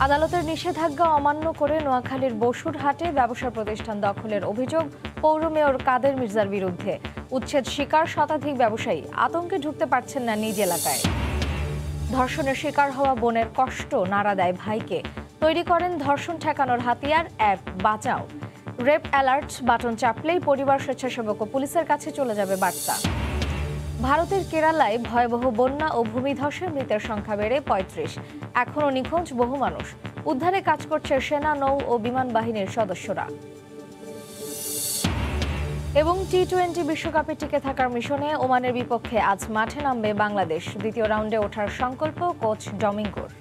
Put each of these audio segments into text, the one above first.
আদালতের নিষেধাজ্ঞা অমান্য করে নোয়াখালীর বসুরহাটে ব্যবসা প্রতিষ্ঠান দখলের অভিযোগ পৌর মেয়র কাদের মির্জার বিরুদ্ধে। উচ্ছেদ শিকার শতাধিক ব্যবসায়ী, আতঙ্কে ঢুকতে পারছেন না নিজ এলাকায়। ধর্ষণের শিকার হওয়া বোনের কষ্ট নাড়া দেয় ভাইকে। তৈরি করেন ধর্ষণ ঠেকানোর হাতিয়ার অ্যাপ বাঁচাও। রেপ অ্যালার্ট বাটন চাপলেই পরিবার, স্বেচ্ছাসেবক ও পুলিশের কাছে চলে যাবে বার্তা। ভারতের কেরালায় ভয়াবহ বন্যা ও ভূমিধসে মৃতের সংখ্যা বেড়ে ৩৫। এখনও নিখোঁজ বহু মানুষ। উদ্ধারে কাজ করছে সেনা, নৌ ও বিমান বাহিনীর সদস্যরা। এবং টি-20 বিশ্বকাপে টিকে থাকার মিশনে ওমানের বিপক্ষে আজ মাঠে নামবে বাংলাদেশ। দ্বিতীয় রাউন্ডে ওঠার সংকল্প কোচ ডমিঙ্গোর।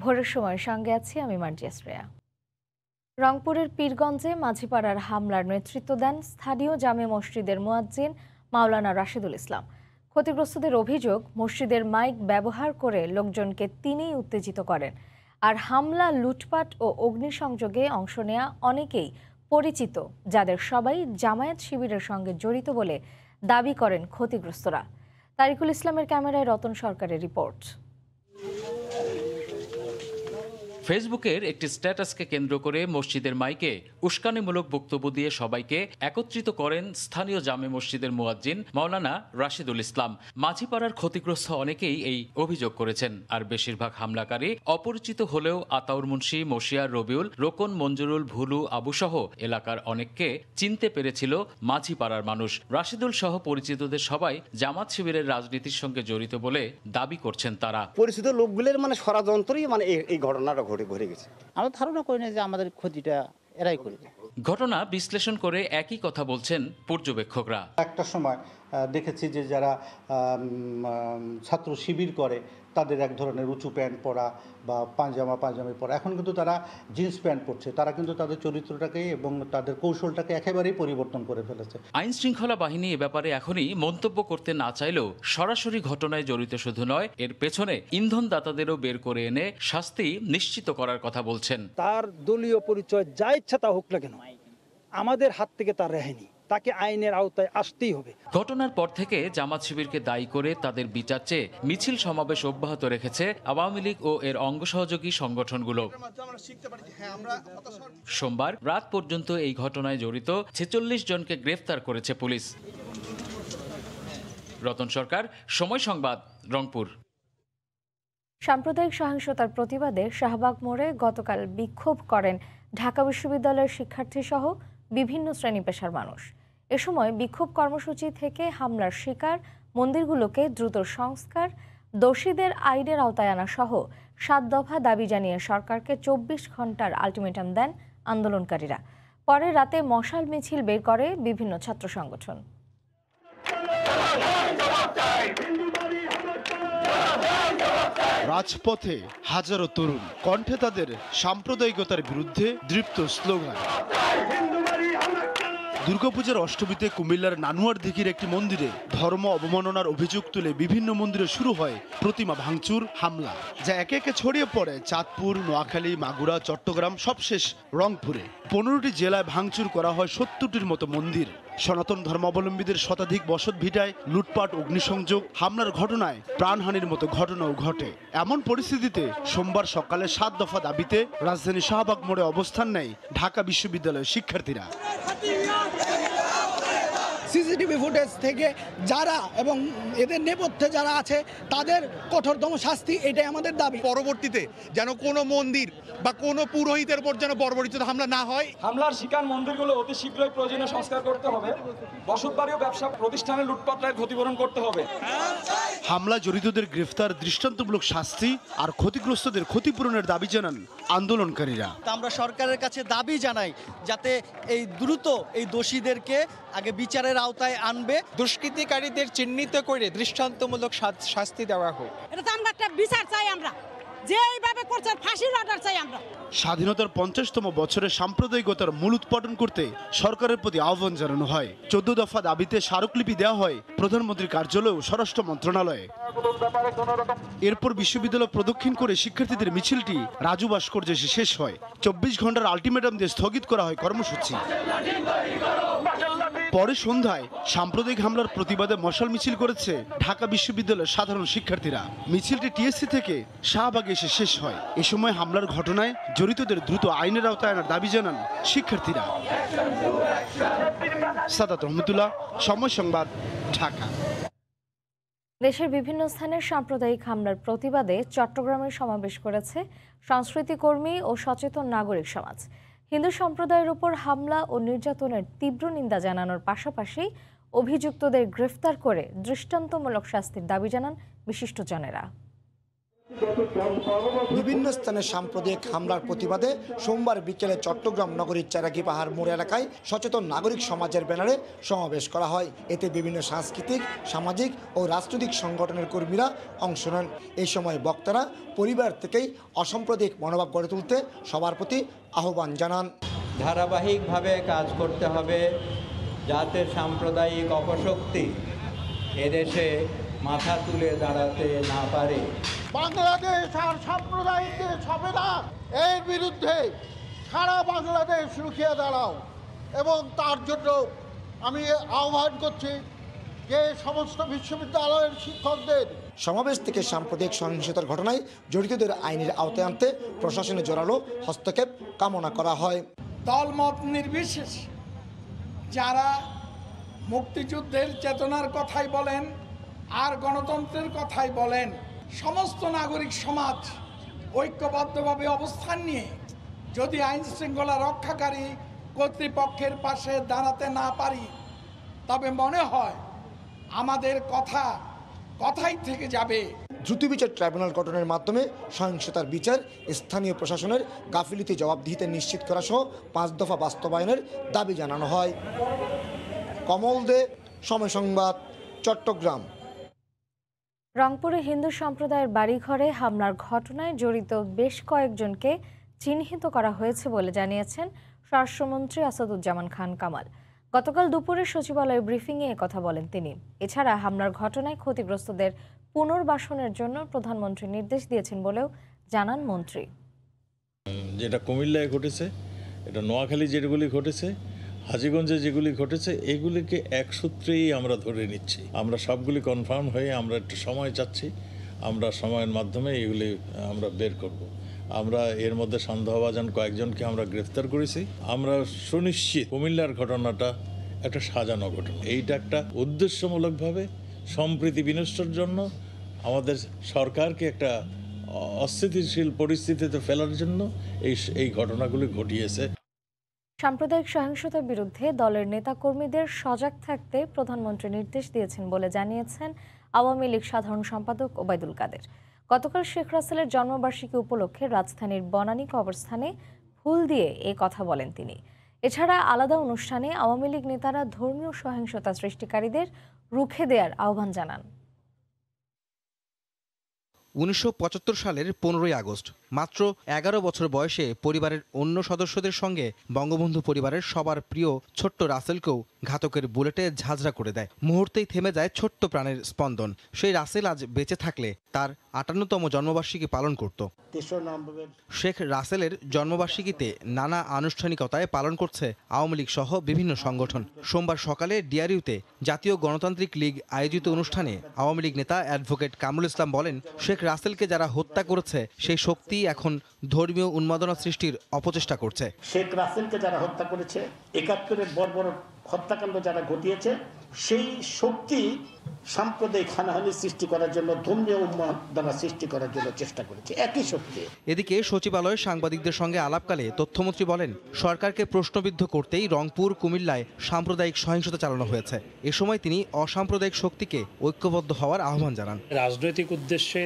ভোরের সময় সঙ্গে আছি আমি মার্জিয়া শ্রেয়া। রংপুরের পীরগঞ্জে মাঝিপাড়ার হামলার নেতৃত্ব দেন স্থানীয় জামে মসজিদের মুয়াজ্জিন মাওলানা রাশেদুল ইসলাম। ক্ষতিগ্রস্তদের অভিযোগ, মসজিদের মাইক ব্যবহার করে লোকজনকে তিনিই উত্তেজিত করেন। আর হামলা, লুটপাট ও অগ্নিসংযোগে অংশ নেয়া অনেকেই পরিচিত, যাদের সবাই জামায়াত শিবিরের সঙ্গে জড়িত বলে দাবি করেন ক্ষতিগ্রস্তরা। তারিকুল ইসলামের ক্যামেরায় রতন সরকারের রিপোর্ট। ফেসবুকের একটি স্ট্যাটাসকে কেন্দ্র করে মসজিদের মাইকে উস্কানিমূলক বক্তব্য দিয়ে সবাইকে একত্রিত করেন স্থানীয় জামে মসজিদের মুয়াজ্জিন মাওলানা রাশেদুল ইসলাম। মাঝিপাড়ার ক্ষতিগ্রস্ত অনেকেই এই অভিযোগ করেছেন। আর বেশিরভাগ হামলাকারী অপরিচিত হলেও আতাউর মুন্সি, মশিয়ার, রবিউল, রোকন, মঞ্জুরুল, ভুলু, আবুসহ এলাকার অনেককে চিনতে পেরেছিল মাঝিপাড়ার মানুষ। রাশেদুল সহ পরিচিতদের সবাই জামাত শিবিরের রাজনীতির সঙ্গে জড়িত বলে দাবি করছেন তারা। পরিচিত লোকগুলোর ষড়যন্ত্রই এই ঘটনাটা ঘটে গেছে। আমরা ধারণা করি না যে আমাদের ক্ষতিটা এরাই করবে। ঘটনা বিশ্লেষণ করে একই কথা বলছেন পর্যবেক্ষকরা। একটা সময় দেখেছি যে যারা ছাত্র শিবির করে তাদের এক ধরনের উঁচু প্যান্ট পরা বা পাঞ্জামি পরা, এখন কিন্তু তারা জিন্স প্যান্ট পরছে। তারা কিন্তু তাদের চরিত্রটাকে এবং তাদের কৌশলটাকে একেবারেই পরিবর্তন করে ফেলেছে। আইন শৃঙ্খলা বাহিনী এ ব্যাপারে এখনই মন্তব্য করতে না চাইলেও সরাসরি ঘটনায় জড়িত শুধু নয়, এর পেছনে ইন্ধনদাতাদেরও বের করে এনে শাস্তি নিশ্চিত করার কথা বলছেন। তার দলীয় পরিচয় যা ইচ্ছা তা হোক না কেন, আমাদের হাত থেকে তার রেহাই নেই, তাকে আইনের আওতায় আসতেই হবে। ঘটনার পর থেকে জামাত শিবিরকে দায়ী করে তাদের বিচার চেয়ে মিছিল সমাবেশ অব্যাহত রেখেছে আওয়ামী লীগ ও এর অঙ্গ সহযোগী সংগঠনগুলো। সোমবার রাত পর্যন্ত এই ঘটনায় জড়িত ৪৬ জনকে গ্রেফতার করেছে পুলিশ। রতন সরকার, সময় সংবাদ, রংপুর। সাম্প্রদায়িক সহিংসতার প্রতিবাদে শাহবাগ মোড়ে গতকাল বিক্ষোভ করেন ঢাকা বিশ্ববিদ্যালয়ের শিক্ষার্থী সহ বিভিন্ন শ্রেণী পেশার মানুষ। এ সময় বিক্ষোভ কর্মসূচি থেকে হামলার শিকার মন্দিরগুলোকে দ্রুত সংস্কার, দোষীদের আইনের আওতায় আনা সহ ৭ দফা দাবি জানিয়ে সরকারকে ২৪ ঘন্টার আলটিমেটাম দেন আন্দোলনকারীরা। পরে রাতে মশাল মিছিল বের করে বিভিন্ন ছাত্র সংগঠন। রাজপথে হাজারো তরুণ, কণ্ঠে তাদের সাম্প্রদায়িকতার বিরুদ্ধে দৃপ্ত স্লোগান। দুর্গাপূজার অষ্টমীতে কুমিল্লার নানুয়ারদিঘির একটি মন্দিরে ধর্ম অবমাননার অভিযোগ তুলে বিভিন্ন মন্দিরে শুরু হয় প্রতিমা ভাঙচুর, হামলা, যা একে একে ছড়িয়ে পড়ে চাঁদপুর, নোয়াখালী, মাগুরা, চট্টগ্রাম, সবশেষ রংপুরে। ১৫টি জেলায় ভাঙচুর করা হয় ৭০টির মতো মন্দির। সনাতন ধর্মাবলম্বীদের শতাধিক বসত ভিটায় লুটপাট, অগ্নিসংযোগ, হামলার ঘটনায় প্রাণহানির মতো ঘটনাও ঘটে। এমন পরিস্থিতিতে সোমবার সকালে ৭ দফা দাবিতে রাজধানী শাহবাগ মোড়ে অবস্থান নেয় ঢাকা বিশ্ববিদ্যালয়ের শিক্ষার্থীরা। সিসিটিভি ফুটেজ থেকে যারা এবং এদের নেপথ্যে যারা আছে তাদের কঠোরতম শাস্তি, এটাই আমাদের দাবি। পরবর্তীতে যেন কোনো মন্দির বা কোনো পুরোহিতের উপর যেন বর্বরিত হামলা না হয়। হামলার শিকার মন্দিরগুলো অতি শীঘ্রই প্রয়োজনীয় সংস্কার করতে হবে। বসতবাড়ি ও ব্যবসা প্রতিষ্ঠানের লুটপাটের ক্ষতিপূরণ করতে হবে। হামলা জড়িতদের গ্রেফতার, দৃষ্টান্তমূলক শাস্তি আর ক্ষতিগ্রস্তদের ক্ষতিপূরণের দাবি জানান আন্দোলনকারীরা। আমরা সরকারের কাছে দাবি জানাই যাতে এই দ্রুত এই দোষীদেরকে আগে বিচারের আওতায় আনবে, দুষ্কৃতিকারীদের চিহ্নিত করে দৃষ্টান্তমূলক শাস্তি দেওয়া হোক। এটা তো আমরা একটা বিচার চাই, আমরা যেইভাবে করছে ফাঁসির অর্ডার চাই আমরা। স্বাধীনতার ৫০তম বছরে সাম্প্রদায়িকতার মূল উৎপাদন করতে সরকারের প্রতি আহ্বান জানানো হয়। ১৪ দফা দাবিতে স্মারকলিপি দেওয়া হয় প্রধানমন্ত্রীর কার্যালয় ও স্বরাষ্ট্র মন্ত্রণালয়ে। এরপর বিশ্ববিদ্যালয় প্রদক্ষিণ করে শিক্ষার্থীদের মিছিলটি রাজু ভাস্কর্যে শেষ হয়। ২৪ ঘন্টার আলটিমেটাম দিয়ে স্থগিত করা হয় কর্মসূচি। পরে সন্ধ্যায় সাম্প্রদায়িক হামলার প্রতিবাদে মশাল মিছিল করেছে ঢাকা বিশ্ববিদ্যালয়ের সাধারণ শিক্ষার্থীরা। মিছিলটি টিএসসি থেকে শাহবাগে এসে শেষ হয়। এ সময় হামলার ঘটনায় জড়িতদের দ্রুত আইনের আওতায় আনার দাবি জানান শিক্ষার্থীরা। সাদাত রহমতুল্লাহ, সময় সংবাদ, ঢাকা। দেশের বিভিন্ন স্থানে সাম্প্রদায়িক হামলার প্রতিবাদে চট্টগ্রামে সমাবেশ করেছে সংস্কৃতি কর্মী ও সচেতন নাগরিক সমাজ। হিন্দু সম্প্রদায়ের উপর হামলা ও নির্যাতনের তীব্র নিন্দা জানানোর পাশাপাশি অভিযুক্তদের গ্রেফতার করে দৃষ্টান্তমূলক শাস্তির দাবি জানান বিশিষ্টজনেরা। বিভিন্ন স্থানে সাম্প্রদায়িক হামলার প্রতিবাদে সোমবার বিকেলে চট্টগ্রাম নগরীর চেরাগি পাহাড় মোড় এলাকায় সচেতন নাগরিক সমাজের ব্যানারে সমাবেশ করা হয়। এতে বিভিন্ন সাংস্কৃতিক, সামাজিক ও রাজনৈতিক সংগঠনের কর্মীরা অংশ নেন। এই সময় বক্তারা পরিবার থেকেই অসাম্প্রদায়িক মনোভাব গড়ে তুলতে সবার প্রতি আহ্বান জানান। ধারাবাহিকভাবে কাজ করতে হবে যাতে সাম্প্রদায়িক অপশক্তি এদেশে মাথা তুলে দাঁড়াতে না পারে। বাংলাদেশ আর সাম্প্রদায়িক দেশ হবে না, এর বিরুদ্ধে সারা বাংলাদেশ রুখিয়ে দাঁড়াও। এবং তার জন্য আমি আহ্বান করছি যে সমস্ত বিশ্ববিদ্যালয়ের শিক্ষকদের। সমাবেশ থেকে সাম্প্রদায়িক সহিংসতার ঘটনায় জড়িতদের আইনের আওতায় আনতে প্রশাসনে জোরালো হস্তক্ষেপ কামনা করা হয়। দলমত নির্বিশেষ যারা মুক্তিযুদ্ধের চেতনার কথাই বলেন আর গণতন্ত্রের কথাই বলেন, সমস্ত নাগরিক সমাজ ঐক্যবদ্ধভাবে অবস্থান নিয়ে যদি আইন শৃঙ্খলা রক্ষাকারী কর্তৃপক্ষের পাশে দাঁড়াতে না পারি, তবে মনে হয় আমাদের কথাই থেকে যাবে। দ্রুত বিচার ট্রাইব্যুনাল গঠনের মাধ্যমে সহিংসতার বিচার, স্থানীয় প্রশাসনের গাফিলতি জবাবদিহিতে নিশ্চিত করা সহ 5 দফা বাস্তবায়নের দাবি জানানো হয়। কমল দে, সময় সংবাদ, চট্টগ্রাম। রংপুরে হিন্দু সম্প্রদায়ের বাড়িঘরে হামলার ঘটনায় জড়িত বেশ কয়েকজনকে চিহ্নিত করা হয়েছে বলে জানিয়েছেন স্বরাষ্ট্রমন্ত্রী আসাদুজ্জামান খান কামাল। গতকাল দুপুরে সচিবালয়ে ব্রিফিংয়ে একথা বলেন তিনি। এছাড়া হামলার ঘটনায় ক্ষতিগ্রস্তদের পুনর্বাসনের জন্য প্রধানমন্ত্রী নির্দেশ দিয়েছেন বলেও জানান মন্ত্রী। যেটা কুমিল্লায় ঘটেছে, এটা নোয়াখালী যেগুলি ঘটেছে, হাজীগঞ্জে যেগুলি ঘটেছে, এগুলিকে এক সূত্রেই আমরা ধরে নিচ্ছি। আমরা সবগুলি কনফার্ম হয়ে আমরা একটু সময় চাচ্ছি। আমরা সময়ের মাধ্যমে এগুলি আমরা বের করব। আমরা এর মধ্যে সন্দেহভাজন কয়েকজনকে আমরা গ্রেফতার করেছি। আমরা সুনিশ্চিত কুমিল্লার ঘটনাটা একটা সাজানো ঘটনা। এইটা একটা উদ্দেশ্যমূলকভাবে সম্প্রীতি বিনষ্টের জন্য আমাদের সরকারকে একটা অস্থিতিশীল পরিস্থিতিতে ফেলার জন্য এই ঘটনাগুলি ঘটিয়েছে। সাম্প্রদায়িক সহিংসতার বিরুদ্ধে দলের নেতাকর্মীদের সজাগ থাকতে প্রধানমন্ত্রী নির্দেশ দিয়েছেন বলে জানিয়েছেন আওয়ামী লীগ সাধারণ সম্পাদক ওবায়দুল কাদের। গতকাল শেখ রাসেলের জন্মবার্ষিকী উপলক্ষে রাজধানীর বনানী কবরস্থানে ফুল দিয়ে এ কথা বলেন তিনি। এছাড়া আলাদা অনুষ্ঠানে আওয়ামী লীগ নেতারা ধর্মীয় সহিংসতা সৃষ্টিকারীদের রুখে দেওয়ার আহ্বান জানান। 1975 সালের 15ই আগস্ট মাত্র 11 বছর বয়সে পরিবারের অন্য সদস্যদের সঙ্গে বঙ্গবন্ধু পরিবারের সবার প্রিয় ছোট্ট রাসেলকেও ঘাতকের বুলেটে ঝাঁঝরা করে দেয়। মুহূর্তেই থেমে যায় ছোট্ট প্রাণের স্পন্দন। সেই রাসেল আজ বেঁচে থাকলে তার 58তম জন্মবার্ষিকী পালন করত। শেখ রাসেলের জন্মবার্ষিকীতে নানা আনুষ্ঠানিকতায় পালন করছে আওয়ামী লীগ সহ বিভিন্ন সংগঠন। সোমবার সকালে ডিআরইউতে জাতীয় গণতান্ত্রিক লীগ আয়োজিত অনুষ্ঠানে আওয়ামী লীগ নেতা অ্যাডভোকেট কামরুল ইসলাম বলেন, শেখ রাসেলকে যারা হত্যা করেছে সেই শক্তি এখন ধর্মীয় উন্মাদনা সৃষ্টির অপচেষ্টা করছে। শেখ রাসেলকে যারা হত্যা করেছে, 71-এর বর্বর হত্যাকাণ্ড যারা ঘটিয়েছে, সেই শক্তি সাম্প্রদায়িক হানাহানি সৃষ্টি করার জন্য, ধর্মীয় উন্মাদনা সৃষ্টি করার জন্য চেষ্টা করেছে, একই শক্তি। এদিকে সচিবালয়ে সাংবাদিকদের সঙ্গে আলাপকালে তথ্যমন্ত্রী বলেন, সরকারকে প্রশ্নবিদ্ধ করতেই রংপুর, কুমিল্লায় সাম্প্রদায়িক সহিংসতা চালানো হয়েছে। এ সময় তিনি অসাম্প্রদায়িক শক্তিকে ঐক্যবদ্ধ হওয়ার আহ্বান জানান। রাজনৈতিক উদ্দেশ্যে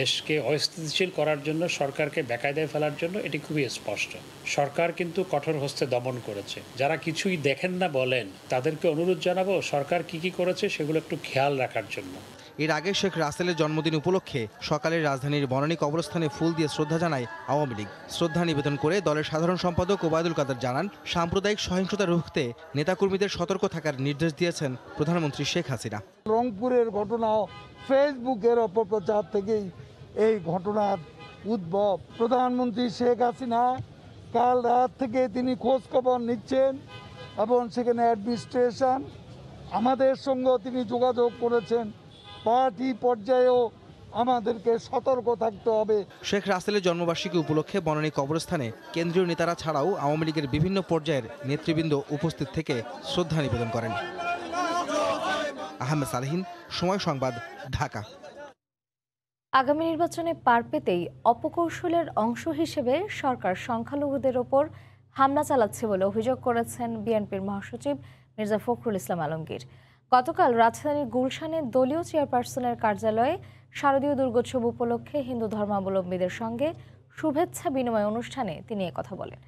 দেশকে অস্থিতিশীল করার জন্য, সরকারকে বেকায়দায় ফেলার জন্য এটি খুবই স্পষ্ট। সরকার কিন্তু কঠোর হস্তে দমন করেছে। যারা কিছুই দেখেন না বলেন, তাদেরকে অনুরোধ জানাবো সরকার কি করেছে সেগুলো একটু খেয়াল রাখার জন্য। এর আগে শেখ রাসেলের জন্মদিন উপলক্ষে সকালে রাজধানীর বনানী কবরস্থানে ফুল দিয়ে শ্রদ্ধা জানায় আওয়ামী লীগ। শ্রদ্ধা নিবেদন করে দলের সাধারণ সম্পাদক ওবায়দুল কাদের জানান, সাম্প্রদায়িক সহিংসতা রুখতে নেতাকর্মীদের সতর্ক থাকার নির্দেশ দিয়েছেন প্রধানমন্ত্রী শেখ হাসিনা। রংপুরের ঘটনা ফেসবুকের অপপ্রচার থেকেই এই ঘটনার উদ্ভব। প্রধানমন্ত্রী শেখ হাসিনা কাল রাত থেকে তিনি খোঁজ খবর নিচ্ছেন এবং সেখানে অ্যাডমিনিস্ট্রেশন আমাদের সঙ্গেও তিনি যোগাযোগ করেছেন। পার্টি পর্যায়েও আমাদেরকে সতর্ক থাকতে হবে। শেখ রাসেলের জন্মবার্ষিকী উপলক্ষে বনানী কবরস্থানে কেন্দ্রীয় নেতারা ছাড়াও আওয়ামী লীগের বিভিন্ন পর্যায়ের নেতৃবৃন্দ উপস্থিত থেকে শ্রদ্ধা নিবেদন করেন। আহমেদ সালেহীন, সময় সংবাদ, ঢাকা। আগামী নির্বাচনে পার পেতেই অপকৌশলের অংশ হিসেবে সরকার সংখ্যালঘুদের ওপর হামলা চালাচ্ছে বলে অভিযোগ করেছেন বিএনপির মহাসচিব মির্জা ফখরুল ইসলাম আলমগীর। গতকাল রাজধানীর গুলশানে দলীয় চেয়ারপারসনের কার্যালয়ে শারদীয় দুর্গোৎসব উপলক্ষে হিন্দু ধর্মাবলম্বীদের সঙ্গে শুভেচ্ছা বিনিময় অনুষ্ঠানে তিনি একথা বলেন।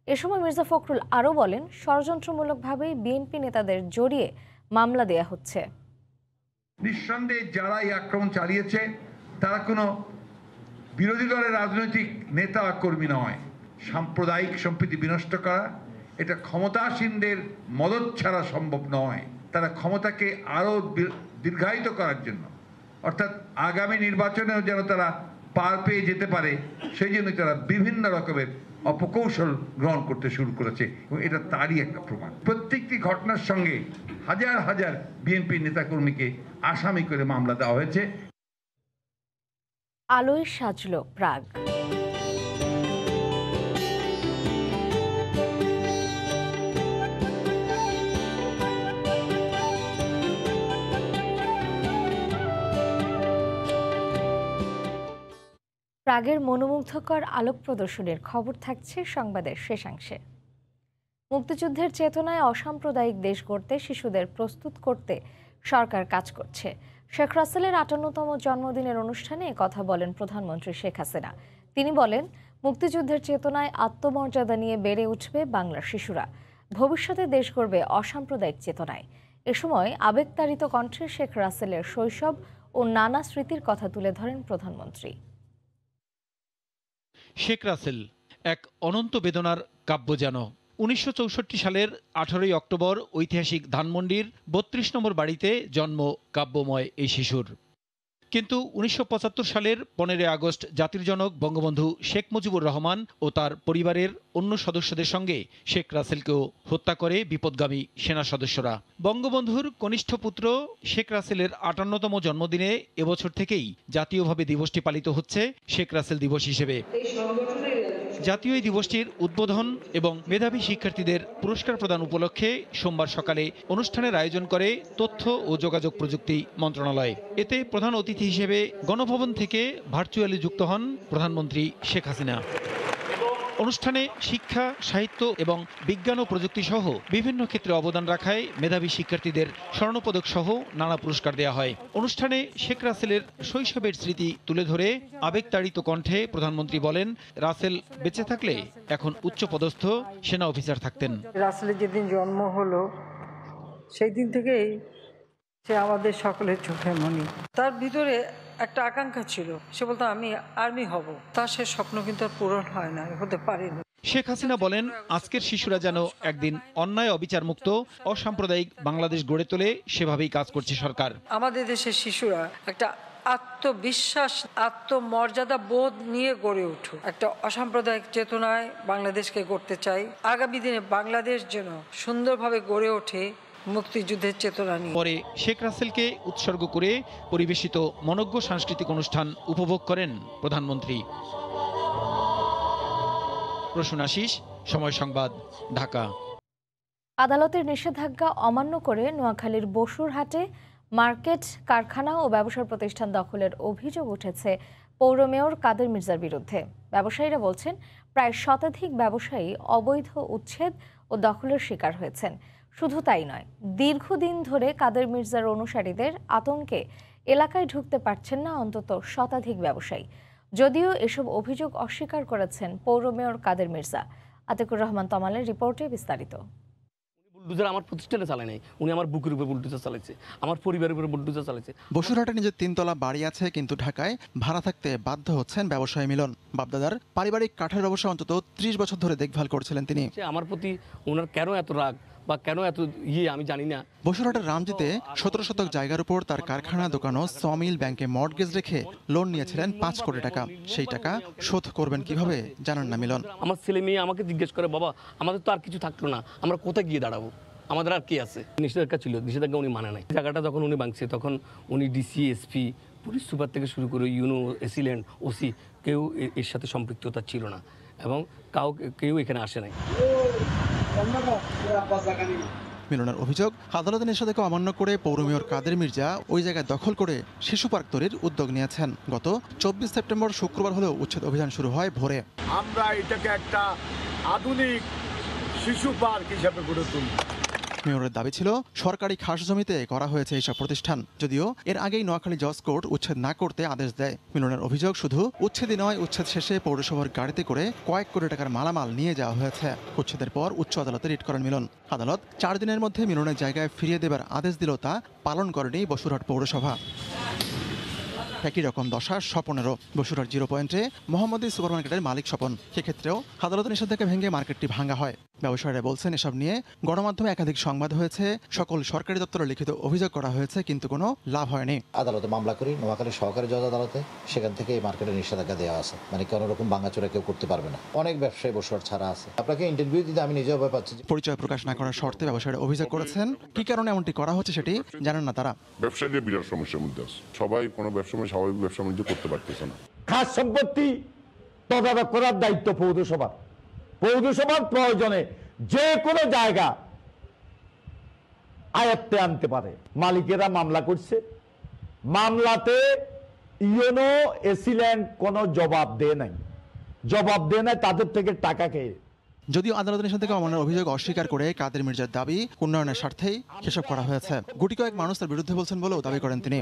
এ সময় মির্জা ফখরুল আরও বলেন, ষড়যন্ত্রমূলকভাবেই বিএনপি নেতাদের জড়িয়ে মামলা দেয়া হচ্ছে। নিঃসন্দেহে যারা এই আক্রমণ চালিয়েছে তারা কোনো বিরোধী দলের রাজনৈতিক নেতা কর্মী নয়। সাম্প্রদায়িক সম্প্রীতি বিনষ্ট করা এটা ক্ষমতাসীনদের মদত ছাড়া সম্ভব নয়। তারা ক্ষমতাকে আরও দীর্ঘায়িত করার জন্য, অর্থাৎ আগামী নির্বাচনেও যেন তারা পার পেয়ে যেতে পারে সেই জন্য তারা বিভিন্ন রকমের অপকৌশল গ্রহণ করতে শুরু করেছে এবং এটা তারই একটা প্রমাণ। প্রত্যেকটি ঘটনার সঙ্গে হাজার হাজার বিএনপি নেতাকর্মীকে আসামি করে মামলা দেওয়া হয়েছে। আলোয় সাজল প্রাগ। প্রাগের মনোমুগ্ধকর আলোক প্রদর্শনীর খবর থাকছে সংবাদের শেষাংশে। মুক্তিযুদ্ধের চেতনায় অসাম্প্রদায়িক দেশ গড়তে শিশুদের প্রস্তুত করতে সরকার কাজ করছে। শেখ রাসেলের ৫৮তম জন্মদিনের অনুষ্ঠানে কথা বলেন প্রধানমন্ত্রী শেখ হাসিনা। তিনি বলেন, মুক্তিযুদ্ধের চেতনায় আত্মমর্যাদা নিয়ে বেড়ে উঠবে বাংলার শিশুরা। ভবিষ্যতে দেশ গড়বে অসাম্প্রদায়িক চেতনায়। এ সময় আবেগতাড়িত কণ্ঠে শেখ রাসেলের শৈশব ও নানা স্মৃতির কথা তুলে ধরেন প্রধানমন্ত্রী। শেখ রাসেল এক অনন্ত বেদনার কাব্য যেন। ১৯৬৪ সালের ১৮ই অক্টোবর ঐতিহাসিক ধানমন্ডির ৩২ নম্বর বাড়িতে জন্ম কাব্যময় এই শিশুর। কিন্তু ১৯৭৫ সালের ১৫ই আগস্ট জাতির জনক বঙ্গবন্ধু শেখ মুজিবুর রহমান ও তার পরিবারের অন্য সদস্যদের সঙ্গে শেখ রাসেলকেও হত্যা করে বিপদগামী সেনা সদস্যরা। বঙ্গবন্ধুর কনিষ্ঠ পুত্র শেখ রাসেলের ৫৮তম জন্মদিনে এবছর থেকেই জাতীয়ভাবে দিবসটি পালিত হচ্ছে শেখ রাসেল দিবস হিসেবে। জাতীয় এই দিবসটির উদ্বোধন এবং মেধাবী শিক্ষার্থীদের পুরস্কার প্রদান উপলক্ষে সোমবার সকালে অনুষ্ঠানের আয়োজন করে তথ্য ও যোগাযোগ প্রযুক্তি মন্ত্রণালয়। এতে প্রধান অতিথি হিসেবে গণভবন থেকে ভার্চুয়ালি যুক্ত হন প্রধানমন্ত্রী শেখ হাসিনা। অনুষ্ঠানে শিক্ষা, সাহিত্য এবং বিজ্ঞান ও প্রযুক্তি সহ বিভিন্ন ক্ষেত্রে অবদান রাখায় মেধাবী শিক্ষার্থীদের স্বর্ণপদক সহ নানা পুরস্কার দেওয়া হয়। অনুষ্ঠানে শেখ রাসেলের শৈশবের স্মৃতি তুলে ধরে আবেগতাড়িত কণ্ঠে প্রধানমন্ত্রী বলেন, রাসেল বেঁচে থাকলে এখন উচ্চপদস্থ সেনা অফিসার থাকতেন। রাসেলের যেদিন জন্ম হলো সেই দিন থেকেই সে আমাদের সকলের চোখে মনি। তার ভিতরে একটা আকাঙ্ক্ষা ছিল, সে বলতো আমি আর্মি হব। তার সে স্বপ্ন কিন্তু আর পূরণ হয় না, হতে পারেনি। শেখ হাসিনা বলেন, আজকের শিশুরা যেন একদিন অন্যায় অবিচার মুক্ত অসাম্প্রদায়িক বাংলাদেশ গড়ে তোলে, সেভাবেই কাজ করছে সরকার। আমাদের দেশের শিশুরা একটা আত্মবিশ্বাস, আত্মমর্যাদা বোধ নিয়ে গড়ে উঠুক। একটা অসাম্প্রদায়িক চেতনায় বাংলাদেশকে গড়তে চাই। আগামী দিনে বাংলাদেশ যেন সুন্দরভাবে গড়ে ওঠে মুক্তিযুদ্ধের চেতনা নিয়ে। পরে শেখ রাসেলকে উৎসর্গ করে পরিবেশিত মনোজ্ঞ সাংস্কৃতিক অনুষ্ঠান উপভোগ করেন প্রধানমন্ত্রী। প্রসূন আশিস, সময় সংবাদ, ঢাকা। আদালতের নিষেধাজ্ঞা অমান্য করে নোয়াখালীর বসুরহাটে মার্কেট, কারখানা ও ব্যবসার প্রতিষ্ঠান দখলের অভিযোগ উঠেছে পৌর মেয়র কাদের মির্জার বিরুদ্ধে। ব্যবসায়ীরা বলছেন, প্রায় শতাধিক ব্যবসায়ী অবৈধ উচ্ছেদ ও দখলের শিকার হয়েছেন। শুধু তাই নয়, দীর্ঘদিন ধরে কাদের মির্জার অনুসারীদের আতঙ্কে এলাকায় ঢুকতে পারছেন না অন্তত শতাধিক ব্যবসায়ী। যদিও এসব অভিযোগ অস্বীকার করেছেন পৌর মেয়র কাদের মির্জা। আতিকুর রহমান তমালের রিপোর্টে বিস্তারিত। বুলডোজার আমার প্রতিষ্ঠানে চালায় নাই, উনি আমার বুকের উপরে বুলডোজার চালাইছে, আমার পরিবারের উপরে বুলডোজার চালাইছে। বসুরহাটে নিজের ৩ তলা বাড়ি আছে, কিন্তু ঢাকায় ভাড়া থাকতে বাধ্য হচ্ছেন ব্যবসায়ী মিলন। বাপদাদার পারিবারিক কাঠের ব্যবসা অন্তত ৩০ বছর ধরে দেখভাল করছিলেন তিনি। আমার প্রতি ওনার কেন এত রাগ, বা কেন এত আমি জানি না। বসুরহাটের রামজিতে 17 শতক জায়গার উপর তার কারখানা, দোকান ও সমিল ব্যাংকে মর্টগেজ রেখে লোন নিয়েছিলেন 5 কোটি টাকা। সেই টাকা শোধ করবেন কিভাবে জানেন না মিলন। আমার ছেলে মেয়ে আমাকে জিজ্ঞেস করে, বাবা আমাদের তো আর কিছু থাকলো না, আমরা কোথায় গিয়ে দাঁড়াবো, আমাদের আর কি আছে? নিষেধাজ্ঞা ছিল, নিষেধাজ্ঞা উনি মানে নাই। জায়গাটা যখন উনি ভাঙছে তখন উনি ডিসি, এসপি, পুলিশ সুপার থেকে শুরু করে ইউনো, এসিল্যান্ড, ওসি কেউ এর সাথে সম্পৃক্ততা ছিল না এবং কেউ এখানে আসে নাই। মিলনের অভিযোগ, আদালতে নিষেধাজ্ঞা অমান্য করে পৌর মেয়র কাদের মির্জা ওই জায়গায় দখল করে শিশু পার্ক তৈরির উদ্যোগ নিয়েছেন। গত 24 সেপ্টেম্বর শুক্রবার হলেও উচ্ছেদ অভিযান শুরু হয় ভোরে। আমরা এটাকে একটা আধুনিক শিশু পার্ক হিসেবে গড়ে তুলব। মেয়রের দাবি ছিল সরকারি খাস জমিতে করা হয়েছে এইসব প্রতিষ্ঠান, যদিও এর আগেই নোয়াখালী জজ কোর্ট উচ্ছেদ না করতে আদেশ দেয়। মিলনের অভিযোগ, শুধু উচ্ছেদই নয়, উচ্ছেদ শেষে পৌরসভার গাড়িতে করে কয়েক কোটি টাকার মালামাল নিয়ে যাওয়া হয়েছে। উচ্ছেদের পর উচ্চ আদালতে রিট করেন মিলন। আদালত 4 দিনের মধ্যে মিলনের জায়গায় ফিরিয়ে দেবার আদেশ দিল, তা পালন করেনি বসুরহাট পৌরসভা। একই রকম দশা স্বপনেরও। বসুরহাট 0 পয়েন্টে মোহাম্মদী সুপারমার্কেটের মালিক স্বপন। সেক্ষেত্রেও আদালতের নিষেধাজ্ঞা ভেঙে মার্কেটটি ভাঙা হয়। ব্যবসায়ীরা বলছেন, এসব নিয়ে গণমাধ্যমে একাধিক সংবাদ হয়েছে, সকল সরকারি দপ্তরে লিখিত অভিযোগ করা হয়েছে, কিন্তু কোনো লাভ হয়নি। আদালতে মামলা করি, নোয়াখালী সহকারী জজ আদালতে, সেখান থেকে এই মার্কেটের নিষেধাজ্ঞা দেওয়া আছে, মানে কোনো রকম ভাঙাচোরা কেউ করতে পারবে না। অনেক ব্যবসায়ী বসুরহাট ছাড়া আছে। আপনাকে ইন্টারভিউ দিতে আমি নিজেও ভয় পাচ্ছি। পরিচয় প্রকাশ না করার শর্তে ব্যবসায়ীরা অভিযোগ করেছেন, কি কারণে এমনটি করা হচ্ছে সেটি জানেন না তারা। ব্যবসায়ীদের বিরাট সমস্যার মধ্যে আছে, সবাই কোনো ব্যবসা স্বাভাবিক ব্যবসা বাণিজ্য করতে পারতেছে না। খাস সম্পত্তি তদারক করার দায়িত্ব পৌরসভার। পৌরসভার প্রয়োজনে যে কোনো জায়গা আয়ত্তে আনতে পারে। মালিকেরা মামলা করছে, মামলাতে ইউনো, এসিল্যান্ড কোনো জবাব দেয় নাই, তাদের থেকে টাকা খেয়ে। যদিও আদালত নিষেধাজ্ঞা অমান্যের অভিযোগ অস্বীকার করে কাদের মির্জার দাবি উন্নয়নের স্বার্থেই হিসাব করা হয়েছে। গুটি কয়েক মানুষ তার বিরুদ্ধে বলছেন বলেও দাবি করেন তিনি।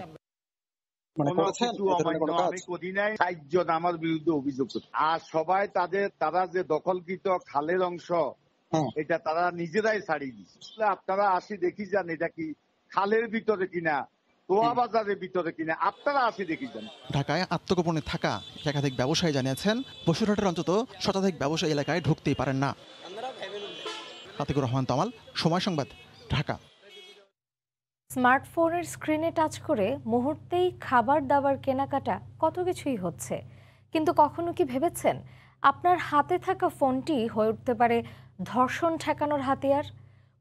আমার বিরুদ্ধে অভিযোগ আর সবাই তারা যে দখলকৃত খালের অংশ, এটা তারা নিজেরাই ছাড়িয়ে দিচ্ছে। আপনারা আসি দেখি যান এটা কি খালের ভিতরে কিনা, তোয়া বাজারের ভিতরে কিনা, আপনারা আসি দেখি যান। ঢাকায় আত্মগোপনে থাকা একাধিক ব্যবসায়ী জানিয়েছেন, বসুরহাটের অন্তত শতাধিক ব্যবসায়ী এলাকায় ঢুকতেই পারেন না। আতিকুর রহমান তমাল, সময় সংবাদ, ঢাকা। স্মার্টফোনের স্ক্রিনে টাচ করে মুহূর্তেই খাবার দাবার কেনাকাটা কত কিছুই হচ্ছে, কিন্তু কখনো কি ভেবেছেন আপনার হাতে থাকা ফোনটি হয়ে উঠতে পারে ধর্ষণ ঠেকানোর হাতিয়ার?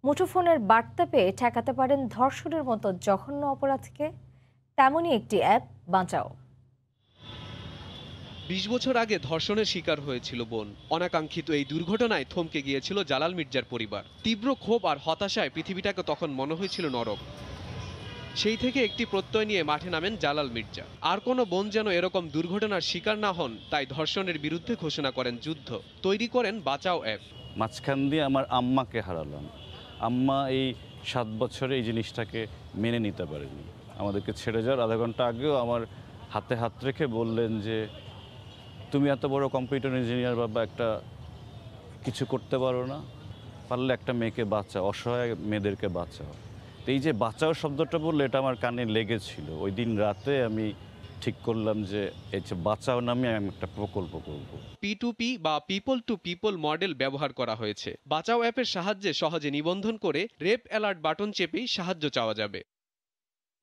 মুঠোফোনের বার্তা পেয়ে ঠেকাতে পারেন ধর্ষণের মতো জঘন্য অপরাধকে। তেমনই একটি অ্যাপ, বাঁচাও। 20 বছর আগে ধর্ষণের শিকার হয়েছিল বোন। অনাকাঙ্ক্ষিত এই দুর্ঘটনায় থমকে গিয়েছিল জালাল মির্জার পরিবার। তীব্র ক্ষোভ আর হতাশায় পৃথিবীটাকে তখন মনে হয়েছিল নরক। সেই থেকে একটি প্রত্যয় নিয়ে মাঠে নামেন জালাল মির্জা। আর কোনো বোন যেন এরকম দুর্ঘটনার শিকার না হন, তাই ধর্ষণের বিরুদ্ধে ঘোষণা করেন যুদ্ধ। তৈরি করেন বাঁচাও অ্যাপ। মাঝখান দিয়ে আমার আম্মাকে হারালাম। আম্মা এই 7 বছরে এই জিনিসটাকে মেনে নিতে পারেনি। আমাদেরকে ছেড়ে যাওয়ার আধা ঘন্টা আগেও আমার হাতে হাত রেখে বললেন যে, তুমি এত বড় কম্পিউটার ইঞ্জিনিয়ার বাবা, একটা কিছু করতে পারো না, পারলে একটা মেয়েকে বাঁচাও, অসহায় মেয়েদেরকে বাঁচাও। তো এই যে বাঁচাও শব্দটা বললে এটা আমার কানে লেগেছিল। ওই দিন রাতে আমি ঠিক করলাম যে এই যে বাঁচাও নামে আমি একটা প্রকল্প করব। P2P বা পিপল টু পিপল মডেল ব্যবহার করা হয়েছে। বাঁচাও অ্যাপের সাহায্যে সহজে নিবন্ধন করে রেপ অ্যালার্ট বাটন চেপেই সাহায্য চাওয়া যাবে।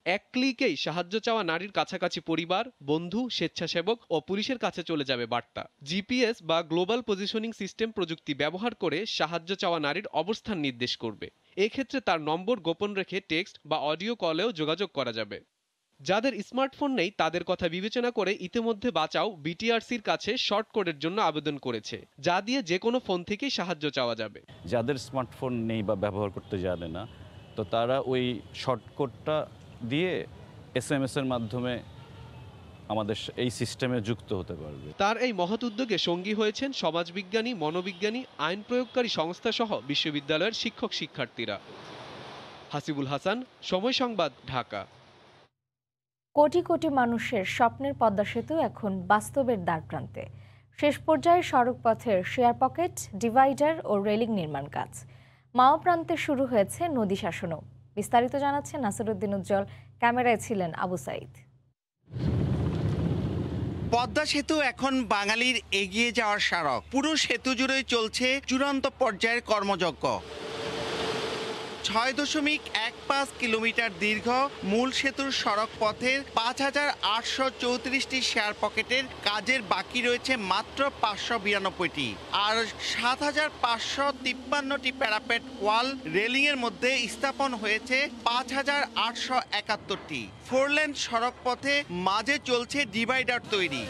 এক ক্লিকেই সাহায্য চাওয়া নারীর কাছাকাছি পরিবার, বন্ধু, স্বেচ্ছাসেবক ও পুলিশের কাছে চলে যাবে বার্তা। জিপিএস বা গ্লোবাল পজিশনিং সিস্টেম প্রযুক্তি ব্যবহার করে সাহায্য চাওয়া নারীর অবস্থান নির্দেশ করবে। এক্ষেত্রে তার নম্বর গোপন রেখে টেক্সট বা অডিও কলেও যোগাযোগ করা যাবে। যাদের স্মার্টফোন নেই তাদের কথা বিবেচনা করে ইতিমধ্যে বাঁচাও বিটিআরসির কাছে শর্ট কোডের জন্য আবেদন করেছে, যা দিয়ে যে কোনো ফোন থেকেই সাহায্য চাওয়া যাবে। যাদের স্মার্টফোন নেই বা ব্যবহার করতে জানে না, তো তারা ওই শর্ট কোডটা দিয়ে SMS এর মাধ্যমে আমাদের এই সিস্টেমে যুক্ত হতে পারবে। তার এই মহৎ উদ্যোগে সঙ্গী হয়েছেন সমাজবিজ্ঞানী, মনোবিজ্ঞানী, আইন প্রয়োগকারী সংস্থা সহ বিশ্ববিদ্যালয়ের শিক্ষক শিক্ষার্থীরা। হাসিবুল হাসান, সময় সংবাদ, ঢাকা। কোটি কোটি মানুষের স্বপ্নের পদ্মা সেতু এখন বাস্তবের দ্বারপ্রান্তে। শেষ পর্যায়ে সড়ক পথের শেয়ার পকেট, ডিভাইডার ও রেলিং নির্মাণ কাজ। মাও প্রান্তে শুরু হয়েছে নদী শাসনও। বিস্তারিত জানাচ্ছে নাসিরউদ্দিন উজ্জ্বল, ক্যামেরায় ছিলেন আবু সাইদ। পদ্মা সেতু এখন বাঙালির এগিয়ে যাওয়ার স্মারক। পুরো সেতু জুড়ে চলছে চূড়ান্ত পর্যায়ের কর্মযজ্ঞ। 6.15 কিলোমিটার দীর্ঘ মূল সেতুর সড়ক পথের 5,834টি শেয়ার পকেটের কাজের বাকি রয়েছে মাত্র 592টি, আর 7,553টি প্যারাপেট ওয়াল রেলিংয়ের মধ্যে স্থাপন হয়েছে 5,871টি। 4 লেন সড়ক পথে মাঝে চলছে ডিভাইডার তৈরি।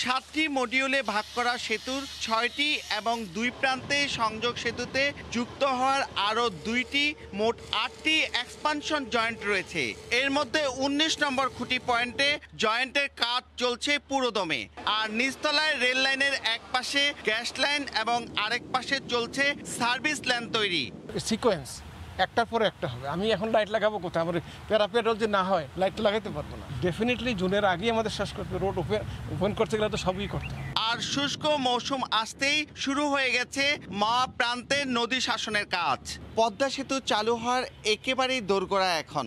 7টি মডিউলে ভাগ করা সেতুর 6টি এবং 2 প্রান্তে সংযোগ সেতুতে যুক্ত হওয়ার আরও 2টি, মোট 8টি এক্সপানশন জয়েন্ট রয়েছে। এর মধ্যে 19 নম্বর খুঁটি পয়েন্টে জয়েন্টের কাজ চলছে পুরোদমে, আর নিচতলায় রেল লাইনের এক পাশে গ্যাস লাইন এবং আরেক পাশে চলছে সার্ভিস লাইন তৈরি। সিকোয়েন্স একটার পরে একটা হবে। আমি এখন লাইট লাগাবো কোথায়? আমার প্যারাপেট রোড যে না হয় লাইট লাগাইতে পারবো না। ডেফিনেটলি জুনের আগেই আমাদের শেষ করতে, রোড ওপেন করতে গেলে তো সবই করতে। আর শুষ্ক মৌসুম আসতেই শুরু হয়ে গেছে মা প্রান্তের নদী শাসনের কাজ। পদ্মা সেতু চালু হওয়ার একেবারেই দোরগোড়া এখন।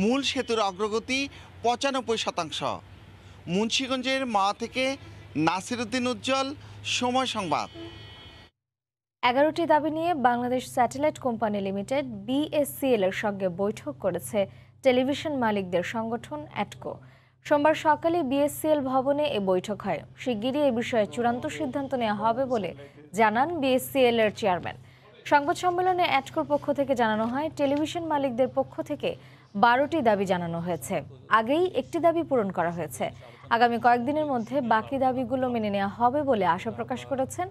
মূল সেতুর অগ্রগতি 95%। মুন্সিগঞ্জের মা থেকে নাসিরউদ্দিন উজ্জ্বল, সময় সংবাদ। 11টি দাবি নিয়ে Bangladesh satellite company limited BSCL এর সঙ্গে বৈঠক করেছে টেলিভিশন মালিকদের সংগঠন অ্যাটকো। সোমবার সকালে BSCL ভবনে এ বৈঠক হয়। শিগগিরই এ বিষয়ে চূড়ান্ত সিদ্ধান্ত নেওয়া হবে বলে জানান BSCL এর চেয়ারম্যান। সংবাদ সম্মেলনে অ্যাটকোর পক্ষ থেকে জানানো হয়, টেলিভিশন মালিকদের পক্ষ থেকে 12টি দাবি জানানো হয়েছে। আগেই একটি দাবি পূরণ করা হয়েছে। আগামী কয়েকদিনের মধ্যে বাকি দাবিগুলো মেনে নেওয়া হবে বলে আশা প্রকাশ করেছেন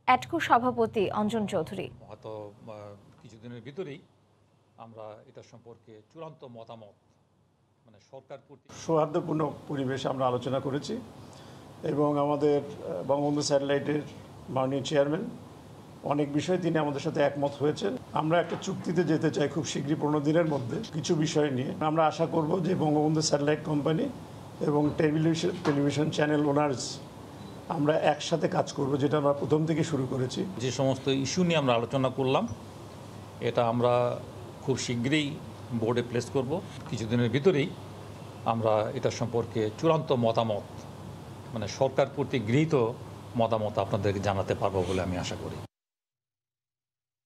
অ্যাটকো সভাপতি অঞ্জন চৌধুরী। হয়তো কিছুদিনের ভিতরেই আমরা এটা সম্পর্কে চূড়ান্ত মতামত, মানে সরকার সৌহার্দ্যপূর্ণ পরিবেশে আমরা আলোচনা করেছি এবং আমাদের বঙ্গবন্ধু স্যাটেলাইটের মাননীয় চেয়ারম্যান অনেক বিষয়ে তিনি আমাদের সাথে একমত হয়েছেন। আমরা একটা চুক্তিতে যেতে চাই খুব শীঘ্রই, 15 দিনের মধ্যে কিছু বিষয় নিয়ে। আমরা আশা করব যে বঙ্গবন্ধু স্যাটেলাইট কোম্পানি এবং টেলিভিশন চ্যানেল ওনার্স আমরা একসাথে কাজ করব, যেটা আমরা প্রথম থেকে শুরু করেছি। যে সমস্ত ইস্যু নিয়ে আমরা আলোচনা করলাম, এটা আমরা খুব শীঘ্রই বোর্ডে প্লেস করব। কিছুদিনের ভিতরেই আমরা এটা সম্পর্কে চূড়ান্ত মতামত, মানে সরকার কর্তৃক গৃহীত মতামত আপনাদেরকে জানাতে পারবো বলে আমি আশা করি।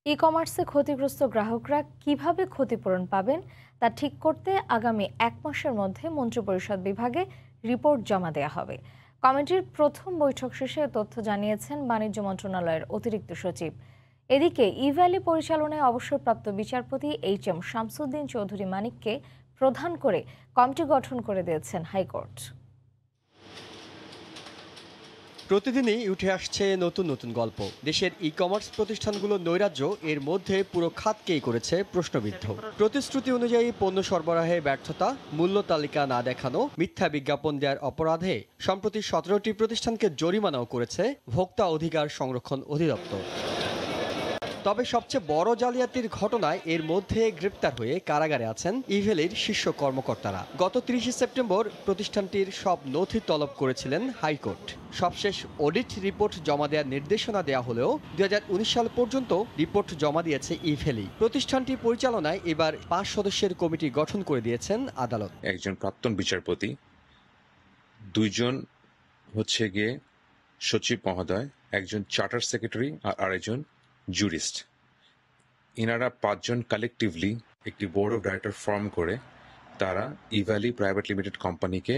ই-কমার্সে ক্ষতিগ্রস্ত গ্রাহকরা কিভাবে ক্ষতিপূরণ পাবেন তা ঠিক করতে আগামী 1 মাসের মধ্যে মন্ত্রিপরিষদ বিভাগে রিপোর্ট জমা দেওয়া হবে। কমিটির প্রথম বৈঠক শেষে তথ্য জানিয়েছেন বাণিজ্য মন্ত্রণালয়ের অতিরিক্ত সচিব। এদিকে ই-ভ্যালি পরিচালনায় অবসরপ্রাপ্ত বিচারপতি HM শামসুদ্দিন চৌধুরী মানিককে প্রধান করে কমিটি গঠন করে দিয়েছেন হাইকোর্ট। প্রতিদিনই উঠে আসছে নতুন নতুন গল্প। দেশের ই-কমার্স প্রতিষ্ঠানগুলো নৈরাজ্য এর মধ্যে পুরো খাতকেই করেছে প্রশ্নবিদ্ধ। প্রতিশ্রুতি অনুযায়ী পণ্য সরবরাহে ব্যর্থতা, মূল্য তালিকা না দেখানো, মিথ্যা বিজ্ঞাপন দেওয়ার অপরাধে সম্প্রতি 17টি প্রতিষ্ঠানকে জরিমানাও করেছে ভোক্তা অধিকার সংরক্ষণ অধিদপ্তর। তবে সবচেয়ে বড় জালিয়াতির ঘটনায় এর মধ্যে গ্রেপ্তার হয়ে কারাগারে আছেন ই-ভ্যালির শীর্ষ কর্মকর্তারা। গত 30 সেপ্টেম্বর প্রতিষ্ঠানটির সব নথি তলব করেছিলেন হাইকোর্ট। সবশেষ অডিট রিপোর্ট জমা দেওয়ার নির্দেশনা দেওয়া হলেও 2019 সাল পর্যন্ত রিপোর্ট জমা দিয়েছে ই-ভ্যালি। প্রতিষ্ঠানটি পরিচালনায় এবার 5 সদস্যের কমিটি গঠন করে দিয়েছেন আদালত। একজন প্রাক্তন বিচারপতি, 2 জন হচ্ছে গিয়ে সচিব মহোদয়, একজন চার্টার সেক্রেটারি আর আরেকজন জুরিস্ট। এনারা 5 জন কালেকটিভলি একটি বোর্ড অফ ডাইরেক্টর ফর্ম করে তারা ই-ভ্যালি প্রাইভেট লিমিটেড কোম্পানিকে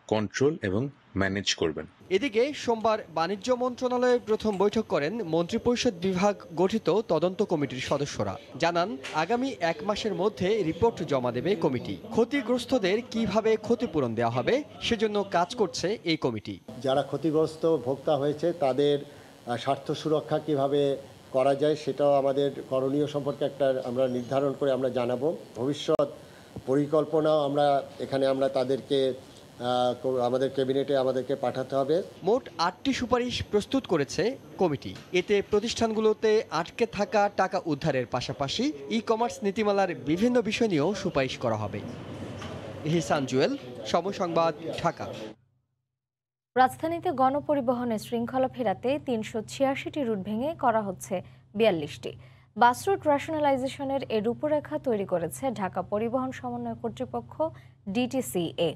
কন্ট্রোল এবং ম্যানেজ করবেন। এদিকে সোমবার বাণিজ্য মন্ত্রণালয়ে প্রথম বৈঠক করেন মন্ত্রিপরিষদ বিভাগ গঠিত তদন্ত কমিটির সদস্যরা। জানান, আগামী 1 মাসের মধ্যে রিপোর্ট জমা দেবে কমিটি। ক্ষতিগ্রস্তদের কিভাবে ক্ষতিপূরণ দেওয়া হবে সেজন্য কাজ করছে এই কমিটি। যারা ক্ষতিগ্রস্ত ভোক্তা হয়েছে তাদের স্বার্থ সুরক্ষা কিভাবে করা যায় সেটাও আমাদের করণীয় সম্পর্কে একটা আমরা নির্ধারণ করে আমরা জানাবো। ভবিষ্যৎ পরিকল্পনাও আমরা তাদেরকে আমাদের ক্যাবিনেটে আমাদেরকে পাঠাতে হবে। মোট 8টি সুপারিশ প্রস্তুত করেছে কমিটি। এতে প্রতিষ্ঠানগুলোতে আটকে থাকা টাকা উদ্ধারের পাশাপাশি ই-কমার্স নীতিমালার বিভিন্ন বিষয় নিয়েও সুপারিশ করা হবে। ইহসান জুয়েল, সময় সংবাদ, ঢাকা। রাজধানীতে গণপরিবহনে শৃঙ্খলা ফেরাতে 386টি রুট ভেঙে করা হচ্ছে 42টি। বাস রুট রেশনালাইজেশনের এর রূপরেখা তৈরি করেছে ঢাকা পরিবহন সমন্বয় কর্তৃপক্ষ DTCA।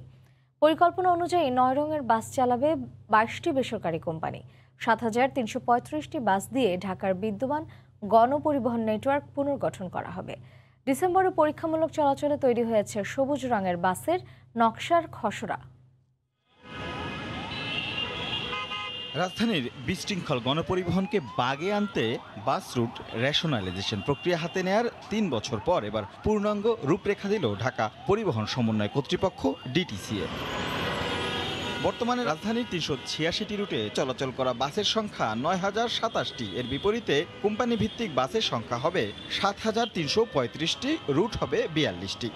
পরিকল্পনা অনুযায়ী 9 রঙের বাস চালাবে 22টি বেসরকারি কোম্পানি। 7335টি বাস দিয়ে ঢাকার বিদ্যমান গণপরিবহন নেটওয়ার্ক পুনর্গঠন করা হবে। ডিসেম্বরে পরীক্ষামূলক চলাচলে তৈরি হয়েছে সবুজ রঙের বাসের নকশার খসড়া। রাজধানীর বিশৃঙ্খল গণপরিবহনকে বাগে আনতে বাস রুট রেশনালাইজেশন প্রক্রিয়া হাতে নেয়ার ৩ বছর পর এবার পূর্ণাঙ্গ রূপরেখা দিল ঢাকা পরিবহন সমন্বয় কর্তৃপক্ষ ডিটিসিএ। বর্তমানে রাজধানীর ৩৮৬টি রুটে চলাচল করা বাসের সংখ্যা ৯,০২৭টি। এর বিপরীতে কোম্পানি ভিত্তিক বাসের সংখ্যা হবে ৭,৩35টি, রুট হবে ৪২টি।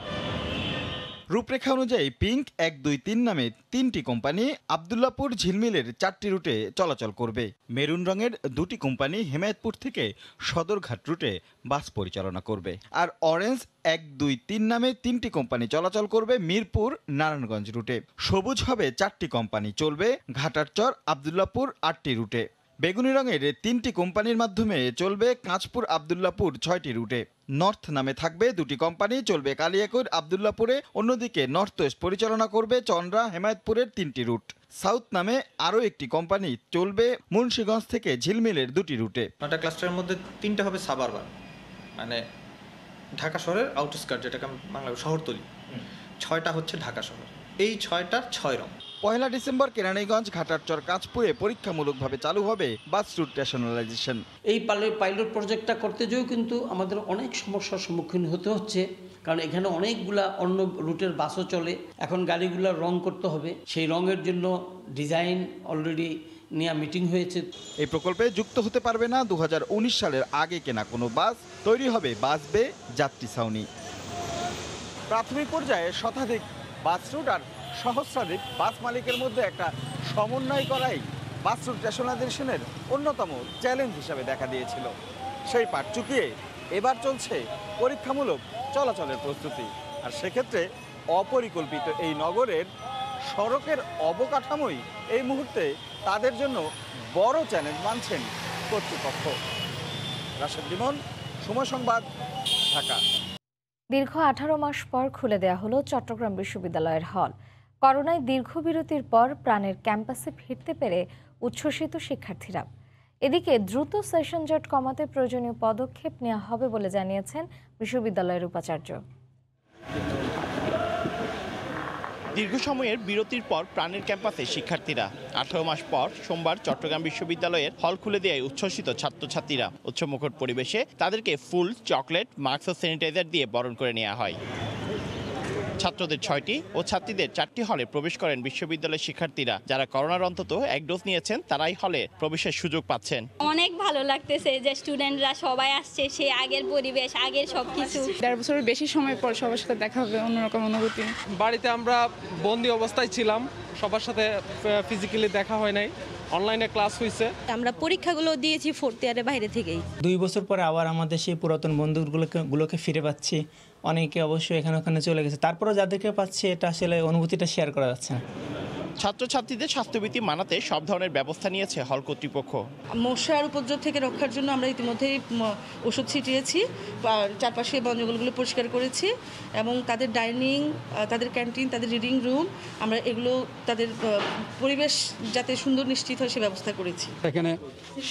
রূপরেখা অনুযায়ী পিঙ্ক ১, ২, ৩ নামে ৩টি কোম্পানি আব্দুল্লাপুর ঝিলমিলের ৪টি রুটে চলাচল করবে। মেরুন রঙের ২টি কোম্পানি হেমায়েতপুর থেকে সদরঘাট রুটে বাস পরিচালনা করবে। আর অরেঞ্জ ১, ২, ৩ নামে ৩টি কোম্পানি চলাচল করবে মিরপুর নারায়ণগঞ্জ রুটে। সবুজ হবে ৪টি কোম্পানি, চলবে ঘাটারচর আব্দুল্লাপুর ৮টি রুটে। বেগুনি রঙের ৩টি কোম্পানির মাধ্যমে চলবে কাঁচপুর আব্দুল্লাপুর ৬টি রুটে। নর্থ নামে থাকবে ২টি কোম্পানি, চলবে কালিয়াকৈর আব্দুল্লাপুরে। অন্যদিকে নর্থ ওয়েস্ট পরিচালনা করবে চন্দ্রা হেমায়েতপুরের ৩টি রুট। সাউথ নামে আরও একটি কোম্পানি, চলবে মুন্সিগঞ্জ থেকে ঝিলমিলের 2টি রুটে। 9টা ক্লাস্টারের মধ্যে 3টা হবে সাবারবান, মানে ঢাকা শহরের আউটস্কার্ট, যেটাকে বাংলা শহরতলি। 6টা হচ্ছে ঢাকা শহর। এই 6টার 6 রং। 1 ডিসেম্বর কেরানীগঞ্জ, ঘাটারচর, কাঁচপুরে পরীক্ষামূলকভাবে চালু হবে বাস রুট রেশনালাইজেশন। এই পাইলট প্রজেক্টটা করতে যেও কিন্তু আমাদের অনেক সমস্যার সম্মুখীন হতে হচ্ছে, কারণ এখানে অনেকগুলা অন্য রুটের বাসও চলে। এখন গাড়িগুলো রং করতে হবে, সেই রঙের জন্য ডিজাইন অলরেডি নিয়ে মিটিং হয়েছে। এই প্রকল্পে যুক্ত হতে পারবে না 2019 সালের আগে কেনা কোনো বাস। তৈরি হবে বাস বে, যাত্রী ছাউনি। প্রাথমিক পর্যায়ে শতাধিক বাস রুট আর সহস্রাধিক বাস মালিকের মধ্যে একটা সমন্বয় করাই বাস রুট রেশনালাইজেশনের অন্যতম চ্যালেঞ্জ হিসাবে দেখা দিয়েছিল। সেই পাঠ চুকিয়ে এবার চলছে পরীক্ষামূলক চলাচলের প্রস্তুতি। আর সেক্ষেত্রে অপরিকল্পিত এই নগরের সড়কের অবকাঠামোই এই মুহূর্তে তাদের জন্য বড় চ্যালেঞ্জ মানছেন কর্তৃপক্ষ। রাশেদ লিমন, সময় সংবাদ, ঢাকা। দীর্ঘ 18 মাস পর খুলে দেয়া হলো চট্টগ্রাম বিশ্ববিদ্যালয়ের হল। করোনায় দীর্ঘ বিরতির পর প্রাণের ক্যাম্পাসে ফিরতে পেরে উচ্ছ্বসিত শিক্ষার্থীরা। এদিকে দ্রুত সেশন জট কমাতে প্রয়োজনীয় পদক্ষেপ নেওয়া হবে বলে জানিয়েছেন বিশ্ববিদ্যালয়ের উপাচার্য। দীর্ঘ সময়ের বিরতির পর প্রাণের ক্যাম্পাসে শিক্ষার্থীরা। 18 মাস পর সোমবার চট্টগ্রাম বিশ্ববিদ্যালয়ের হল খুলে দেয় উচ্ছ্বসিত ছাত্রছাত্রীরা। উৎসবমুখর পরিবেশে তাদেরকে ফুল, চকলেট, মাস্ক ও স্যানিটাইজার দিয়ে বরণ করে নেওয়া হয়। ছাত্রদের 6টি ও ছাত্রীদের 4টি হলে প্রবেশ করেন বিশ্ববিদ্যালয়ের শিক্ষার্থীরা। যারা করোনার অন্তত 1 ডোজ নিয়েছেন তারাই হলে প্রবেশের সুযোগ পাচ্ছেন। অনেক ভালো লাগতেছে যে স্টুডেন্টরা সবাই আসছে, সেই আগের পরিবেশ, আগের সবকিছু। 1.5 বছরের বেশি সময় পর সবার সাথে দেখা হবে, অন্যরকম অনুভূতি। বাড়িতে আমরা বন্দি অবস্থায় ছিলাম, সবার সাথে ফিজিক্যালি দেখা হয় নাই, অনলাইনে ক্লাস হয়েছে। আমরা পরীক্ষাগুলো দিয়েছি 4th ইয়ারের বাইরে থেকেই। 2 বছর পরে আবার আমাদের সেই পুরাতন বন্ধুগুলোকে ফিরে পাচ্ছি। অনেকে অবশ্যই এখানে ওখানে চলে গেছে, তারপরেও যাদেরকে পাচ্ছি এটা আসলে অনুভূতিটা শেয়ার করা যাচ্ছে না। ছাত্রছাত্রীদের স্বাস্থ্যবিধি মানাতে সব ধরনের ব্যবস্থা নিয়েছে হল কর্তৃপক্ষ। মশার উপদ্রব থেকে রক্ষার জন্য আমরা ইতিমধ্যেই ওষুধ ছিটিয়েছি, চারপাশে বনজঙ্গলগুলো পরিষ্কার করেছি এবং তাদের ডাইনিং, তাদের ক্যান্টিন, তাদের রিডিং রুম, আমরা এগুলো তাদের পরিবেশ যাতে সুন্দর নিশ্চিত হয় সে ব্যবস্থা করেছি। এখানে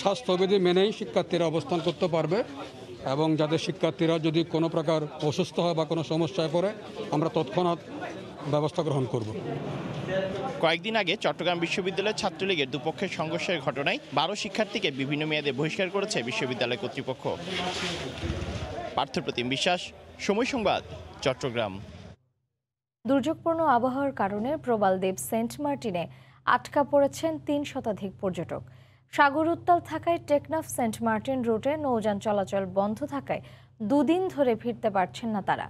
স্বাস্থ্যবিধি মেনেই শিক্ষার্থীরা অবস্থান করতে পারবে এবং যাদের শিক্ষার্থীরা যদি কোনো প্রকার অসুস্থ হয় বা কোনো সমস্যায় পড়ে আমরা তৎক্ষণাৎ ব্যবস্থা গ্রহণ করব। কয়েকদিন আগে চট্টগ্রাম বিশ্ববিদ্যালয়ের ছাত্রলীগের দুপক্ষের সংঘর্ষের ঘটনায় 12 শিক্ষার্থীকে বিভিন্ন মেয়াদে বহিষ্কার করেছে বিশ্ববিদ্যালয় কর্তৃপক্ষ। পার্থপ্রতিম বিশ্বাস, সময় সংবাদ, চট্টগ্রাম। দুর্যোগপূর্ণ আবহাওয়ার কারণে প্রবাল দ্বীপ সেন্ট মার্টিনে আটকা পড়েছেন 3 শতাধিক পর্যটক। সাগর উত্তাল থাকায় টেকনাফ সেন্ট মার্টিন রুটে নৌযান চলাচল বন্ধ থাকায় 2 দিন ধরে ফিরতে পারছেন না তারা।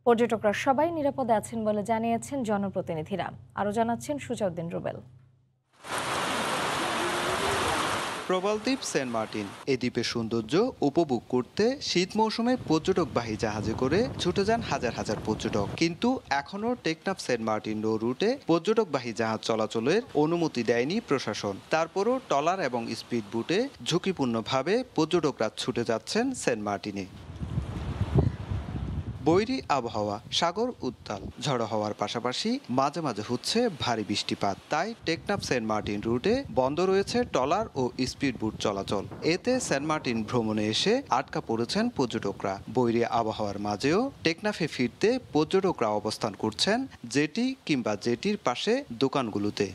পর্যটকরা সবাই নিরাপদে আছেন বলে জানিয়েছেন জনপ্রতিনিধিরা। আরও জানাচ্ছেন সুজাউদ্দিন রুবেল। প্রবালদ্বীপ সেন্ট মার্টিন, এই দ্বীপের সৌন্দর্য উপভোগ করতে শীত মৌসুমে পর্যটকবাহী জাহাজে করে ছুটে যান হাজার হাজার পর্যটক। কিন্তু এখনও টেকনাফ সেন্ট মার্টিন রুটে পর্যটকবাহী জাহাজ চলাচলের অনুমতি দেয়নি প্রশাসন। তারপরও ট্রলার এবং স্পিড বোটে ঝুঁকিপূর্ণভাবে পর্যটকরা ছুটে যাচ্ছেন সেন্ট মার্টিনে। বৈরী আবহাওয়া, সাগর উত্তাল, ঝড়ো হওয়ার পাশাপাশি মাঝে মাঝে হচ্ছে ভারী বৃষ্টিপাত। তাই টেকনাফ সেন্ট মার্টিন রুটে বন্ধ রয়েছে ট্রলার ও স্পিডবোট চলাচল। এতে সেন্ট মার্টিন ভ্রমণে এসে আটকা পড়েছেন পর্যটকরা। বৈরী আবহাওয়ার মাঝেও টেকনাফে ফিরতে পর্যটকরা অবস্থান করছেন জেটি কিংবা জেটির পাশে দোকানগুলোতে।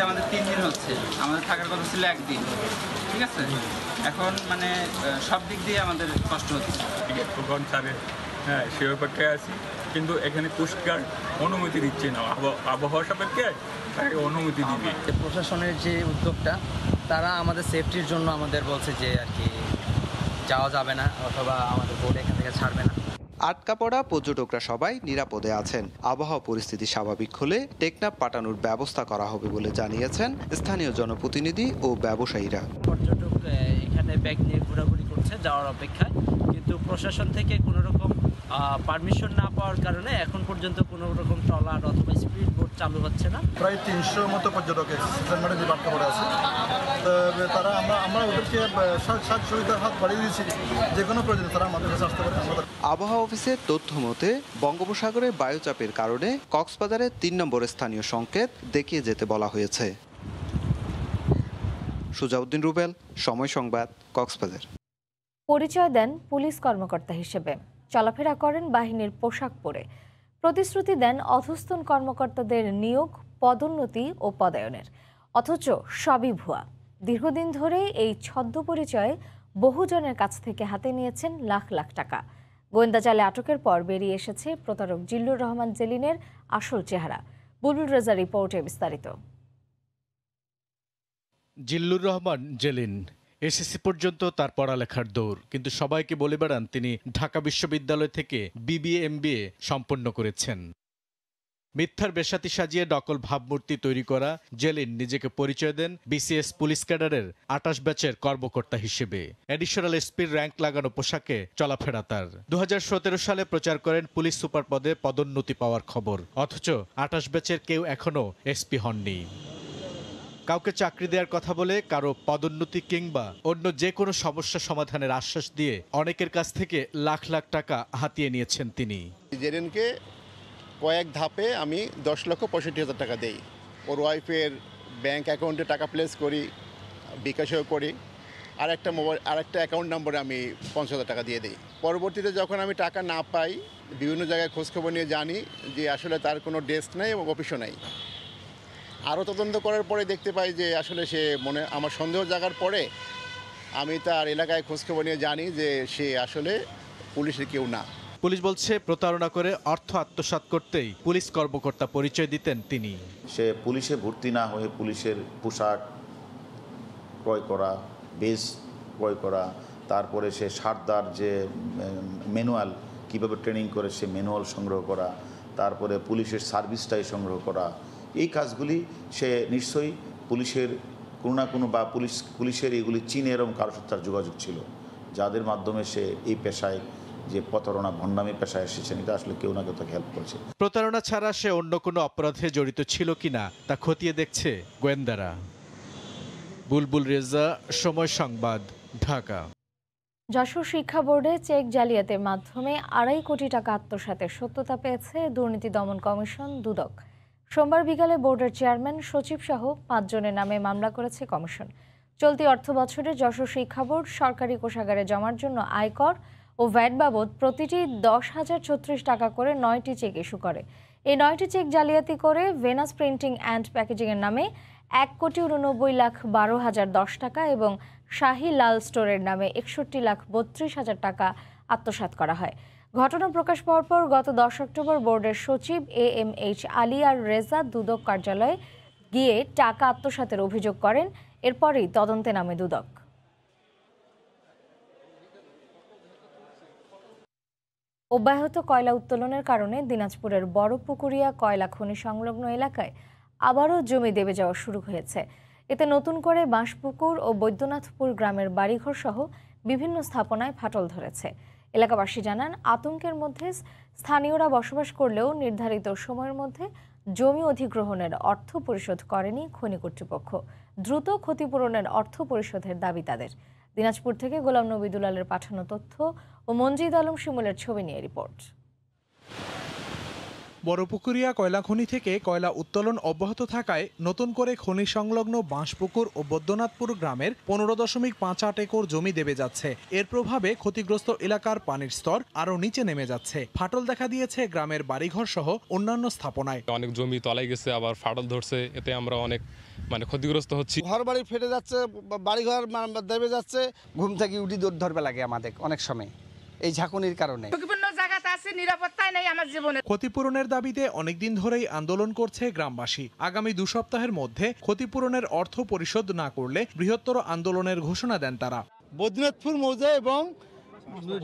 আমাদের 3 দিন হচ্ছে, আমাদের থাকার কথা ছিল 1 দিন, ঠিক আছে। এখন মানে সব দিক দিয়ে আমাদের কষ্ট হচ্ছে। হ্যাঁ, সে অপেক্ষায় আছি, কিন্তু এখানে কোস্টগার্ড অনুমতি দিচ্ছে না। আবহাওয়া সাপেক্ষে তাকে অনুমতি দিবে। প্রশাসনের যে উদ্যোগটা, তারা আমাদের সেফটির জন্য আমাদের বলছে যে আর কি যাওয়া যাবে না, অথবা আমাদের বোট এখান থেকে ছাড়বে না। আটকা পড়া পর্যটকরা সবাই নিরাপদে আছেন। আবহাওয়া পরিস্থিতি স্বাভাবিক হলে টেকনাফ পাঠানোর ব্যবস্থা করা হবে বলে জানিয়েছেন স্থানীয় জনপ্রতিনিধি ও ব্যবসায়ীরা। পর্যটক এখানে ব্যাগ নিয়ে ঘোরাঘুরি করছে যাওয়ার অপেক্ষায়, কিন্তু প্রশাসন থেকে কোনো রকম পারমিশন না পাওয়ার কারণে এখন পর্যন্ত কোনো রকম ট্রলার অথবা স্পিড বোট চালু হচ্ছে না। প্রায় 300 মতো পর্যটক সেন্ট মার্টিনে আটকা পড়ে আছে। তারা আমরা ওদেরকে সাহায্য সুবিধার হাত বাড়িয়ে দিয়েছি, যে কোনো প্রয়োজনে তারা আমাদের কাছে আসতে পারে। আবহাওয়া অফিসের তথ্য মতে বঙ্গোপসাগরে বায়ুচাপের কারণে কক্সবাজারে 3 নম্বর স্থানীয় সংকেত দেখিয়ে যেতে বলা হয়েছে। সুজাউদ্দিন রুবেল, সময় সংবাদ, কক্সবাজার। পরিচয় দেন পুলিশ কর্মকর্তা হিসেবে, চলাফেরা করেন বাহিনীর পোশাক পরে, প্রতিশ্রুতি দেন অধস্তন কর্মকর্তাদের নিয়োগ, পদোন্নতি ও পদায়নের, অথচ সবই ভুয়া। দীর্ঘদিন ধরে এই ছদ্ম পরিচয়ে বহুজনের কাছ থেকে হাতে নিয়েছেন লাখ লাখ টাকা। গোয়েন্দা জালে আটকের পর বেরিয়ে এসেছে প্রতারক জিল্লুর রহমান জেলিনের আসল চেহারা। বুলবুল রেজা রিপোর্টে বিস্তারিত। জিল্লুর রহমান জেলিন এসএসসি পর্যন্ত তার পড়ালেখার দৌড়, কিন্তু সবাইকে বলে বেড়ান তিনি ঢাকা বিশ্ববিদ্যালয় থেকে বিবিএ এমবিএ সম্পন্ন করেছেন। মিথ্যার বেশাতি সাজিয়ে নকল ভাবমূর্তি তৈরি করা জেলিন নিজেকে পরিচয় দেন বিসিএস পুলিশ ক্যাডারের 28 ব্যাচের কর্মকর্তা হিসেবে। অ্যাডিশনাল এসপির র্যাঙ্ক লাগানো পোশাকে চলাফেরা তার। 2017 সালে প্রচার করেন পুলিশ সুপার পদে পদোন্নতি পাওয়ার খবর, অথচ 28 ব্যাচের কেউ এখনও এসপি হননি। কাউকে চাকরি দেওয়ার কথা বলে কারো পদোন্নতি কিংবা অন্য যে কোনো সমস্যা সমাধানের আশ্বাস দিয়ে অনেকের কাছ থেকে লাখ লাখ টাকা হাতিয়ে নিয়েছেন তিনি। জেরিনকে কয়েক ধাপে আমি 10,65,000 টাকা দেই। ওর ওয়াইফের ব্যাংক অ্যাকাউন্টে টাকা প্লেস করি, বিকাশেও করি, আর একটা অ্যাকাউন্ট নম্বরে আমি 50,000 টাকা দিয়ে দিই। পরবর্তীতে যখন আমি টাকা না পাই, বিভিন্ন জায়গায় খোঁজখবর নিয়ে জানি যে আসলে তার কোনো ডেস্ক নাই এবং অফিসও নাই। আরও তদন্ত করার পরে দেখতে পাই যে আসলে সে আমার সন্দেহ জাগার পরে আমি তার এলাকায় খোঁজখবর নিয়ে জানি যে সে আসলে পুলিশের কেউ না। পুলিশ বলছে প্রতারণা করে অর্থ আত্মসাৎ করতেই পুলিশ কর্মকর্তা পরিচয় দিতেন তিনি। সে পুলিশে ভর্তি না হয়ে পুলিশের পোশাক ক্রয় করা, বেজ ক্রয় করা, তারপরে সে সারদার যে ম্যানুয়াল কীভাবে ট্রেনিং করে সে ম্যানুয়াল সংগ্রহ করা, তারপরে পুলিশের সার্ভিসটাই সংগ্রহ করা, এই কাজগুলি সে নিশ্চয়ই পুলিশের কোনো না কোনো বা পুলিশের এগুলি চীনে এরকম কারোর সাথে তার যোগাযোগ ছিল, যাদের মাধ্যমে সে এই পেশায় যে প্রতারণা ভণ্ডামি পেশায় এসেছেন, এটা আসলে কেউ না কেউ তাকে হেল্প করছে। প্রতারণা ছাড়া সে অন্য কোনো অপরাধে জড়িত ছিল কিনা তা খতিয়ে দেখছে গোয়েন্দারা। বুলবুল রেজা, সময় সংবাদ, ঢাকা। যশোর শিক্ষা বোর্ডে চেক জালিয়াতির মাধ্যমে 2.5 কোটি টাকা আত্মসাতের সত্যতা পেয়েছে দুর্নীতি দমন কমিশন দুদক। সোমবার বিকালে বোর্ডের চেয়ারম্যান, সচিব সহ 5 জনের নামে মামলা করেছে কমিশন। চলতি অর্থ বছরে যশোর শিক্ষা বোর্ড সরকারি কোষাগারে জমার জন্য আয়কর ও ভ্যাট বাবদ প্রতিটি 10,036 টাকা করে 9টি চেক ইস্যু করে। এই 9টি চেক জালিয়াতি করে ভেনাস প্রিন্টিং অ্যান্ড প্যাকেজিংয়ের নামে 1,89,12,010 টাকা এবং শাহী লাল স্টোরের নামে 61,32,000 টাকা আত্মসাৎ করা হয়। ঘটনা প্রকাশ পাওয়ার পর গত 10 অক্টোবর বোর্ডের সচিব AMH আলী আর রেজা দুদক কার্যালয়ে গিয়ে টাকা আত্মসাতের অভিযোগ করেন। এরপরই তদন্তে নামে দুদক। অব্যাহত কয়লা উত্তোলনের কারণে দিনাজপুরের বড়পুকুরিয়া কয়লা খনি সংলগ্ন এলাকায় আবারও জমি দেবে যাওয়া শুরু হয়েছে। এতে নতুন করে বাঁশপুকুর ও বৈদ্যনাথপুর গ্রামের বাড়িঘর সহ বিভিন্ন স্থাপনায় ফাটল ধরেছে। এলাকাবাসী জানান, আতঙ্কের মধ্যে স্থানীয়রা বসবাস করলেও নির্ধারিত সময়ের মধ্যে জমি অধিগ্রহণের অর্থ পরিশোধ করেনি খনি কর্তৃপক্ষ। দ্রুত ক্ষতিপূরণের অর্থ পরিশোধের দাবি তাদের। দিনাজপুর থেকে গোলাম নবী দুলালের পাঠানো তথ্য ও মঞ্জিদ আলম শিমুলের ছবি নিয়ে রিপোর্ট। বড়পুকুরিয়া কয়লা খনি থেকে কয়লা উত্তোলন অব্যাহত থাকায় নতুন করে খনি সংলগ্ন বাঁশপুকুর ও বৈদ্যনাথপুর গ্রামের 15.58 একর জমি দেবে যাচ্ছে। এর প্রভাবে ক্ষতিগ্রস্ত এলাকার পানির স্তর আরও নিচে নেমে যাচ্ছে। ফাটল দেখা দিয়েছে গ্রামের বাড়িঘর সহ অন্যান্য স্থাপনায়। অনেক জমি তলায় গেছে, আবার ফাটল ধরছে, এতে আমরা অনেক ক্ষতিগ্রস্ত হচ্ছি। ঘর বাড়ি ফেটে যাচ্ছে, বাড়িঘর দেবে যাচ্ছে। ঘুম থেকে উঠি দৌড় ধরবে লাগে আমাদের অনেক সময় এই ঝাঁকুনির কারণে। ক্ষতিপূরণের দাবিতে অনেকদিন ধরেই আন্দোলন করছে গ্রামবাসী। আগামী 2 সপ্তাহের মধ্যে ক্ষতিপূরণের অর্থ পরিশোধ না করলে বৃহত্তর আন্দোলনের ঘোষণা দেন তারা। বৈদ্যনাথপুর মৌজা এবং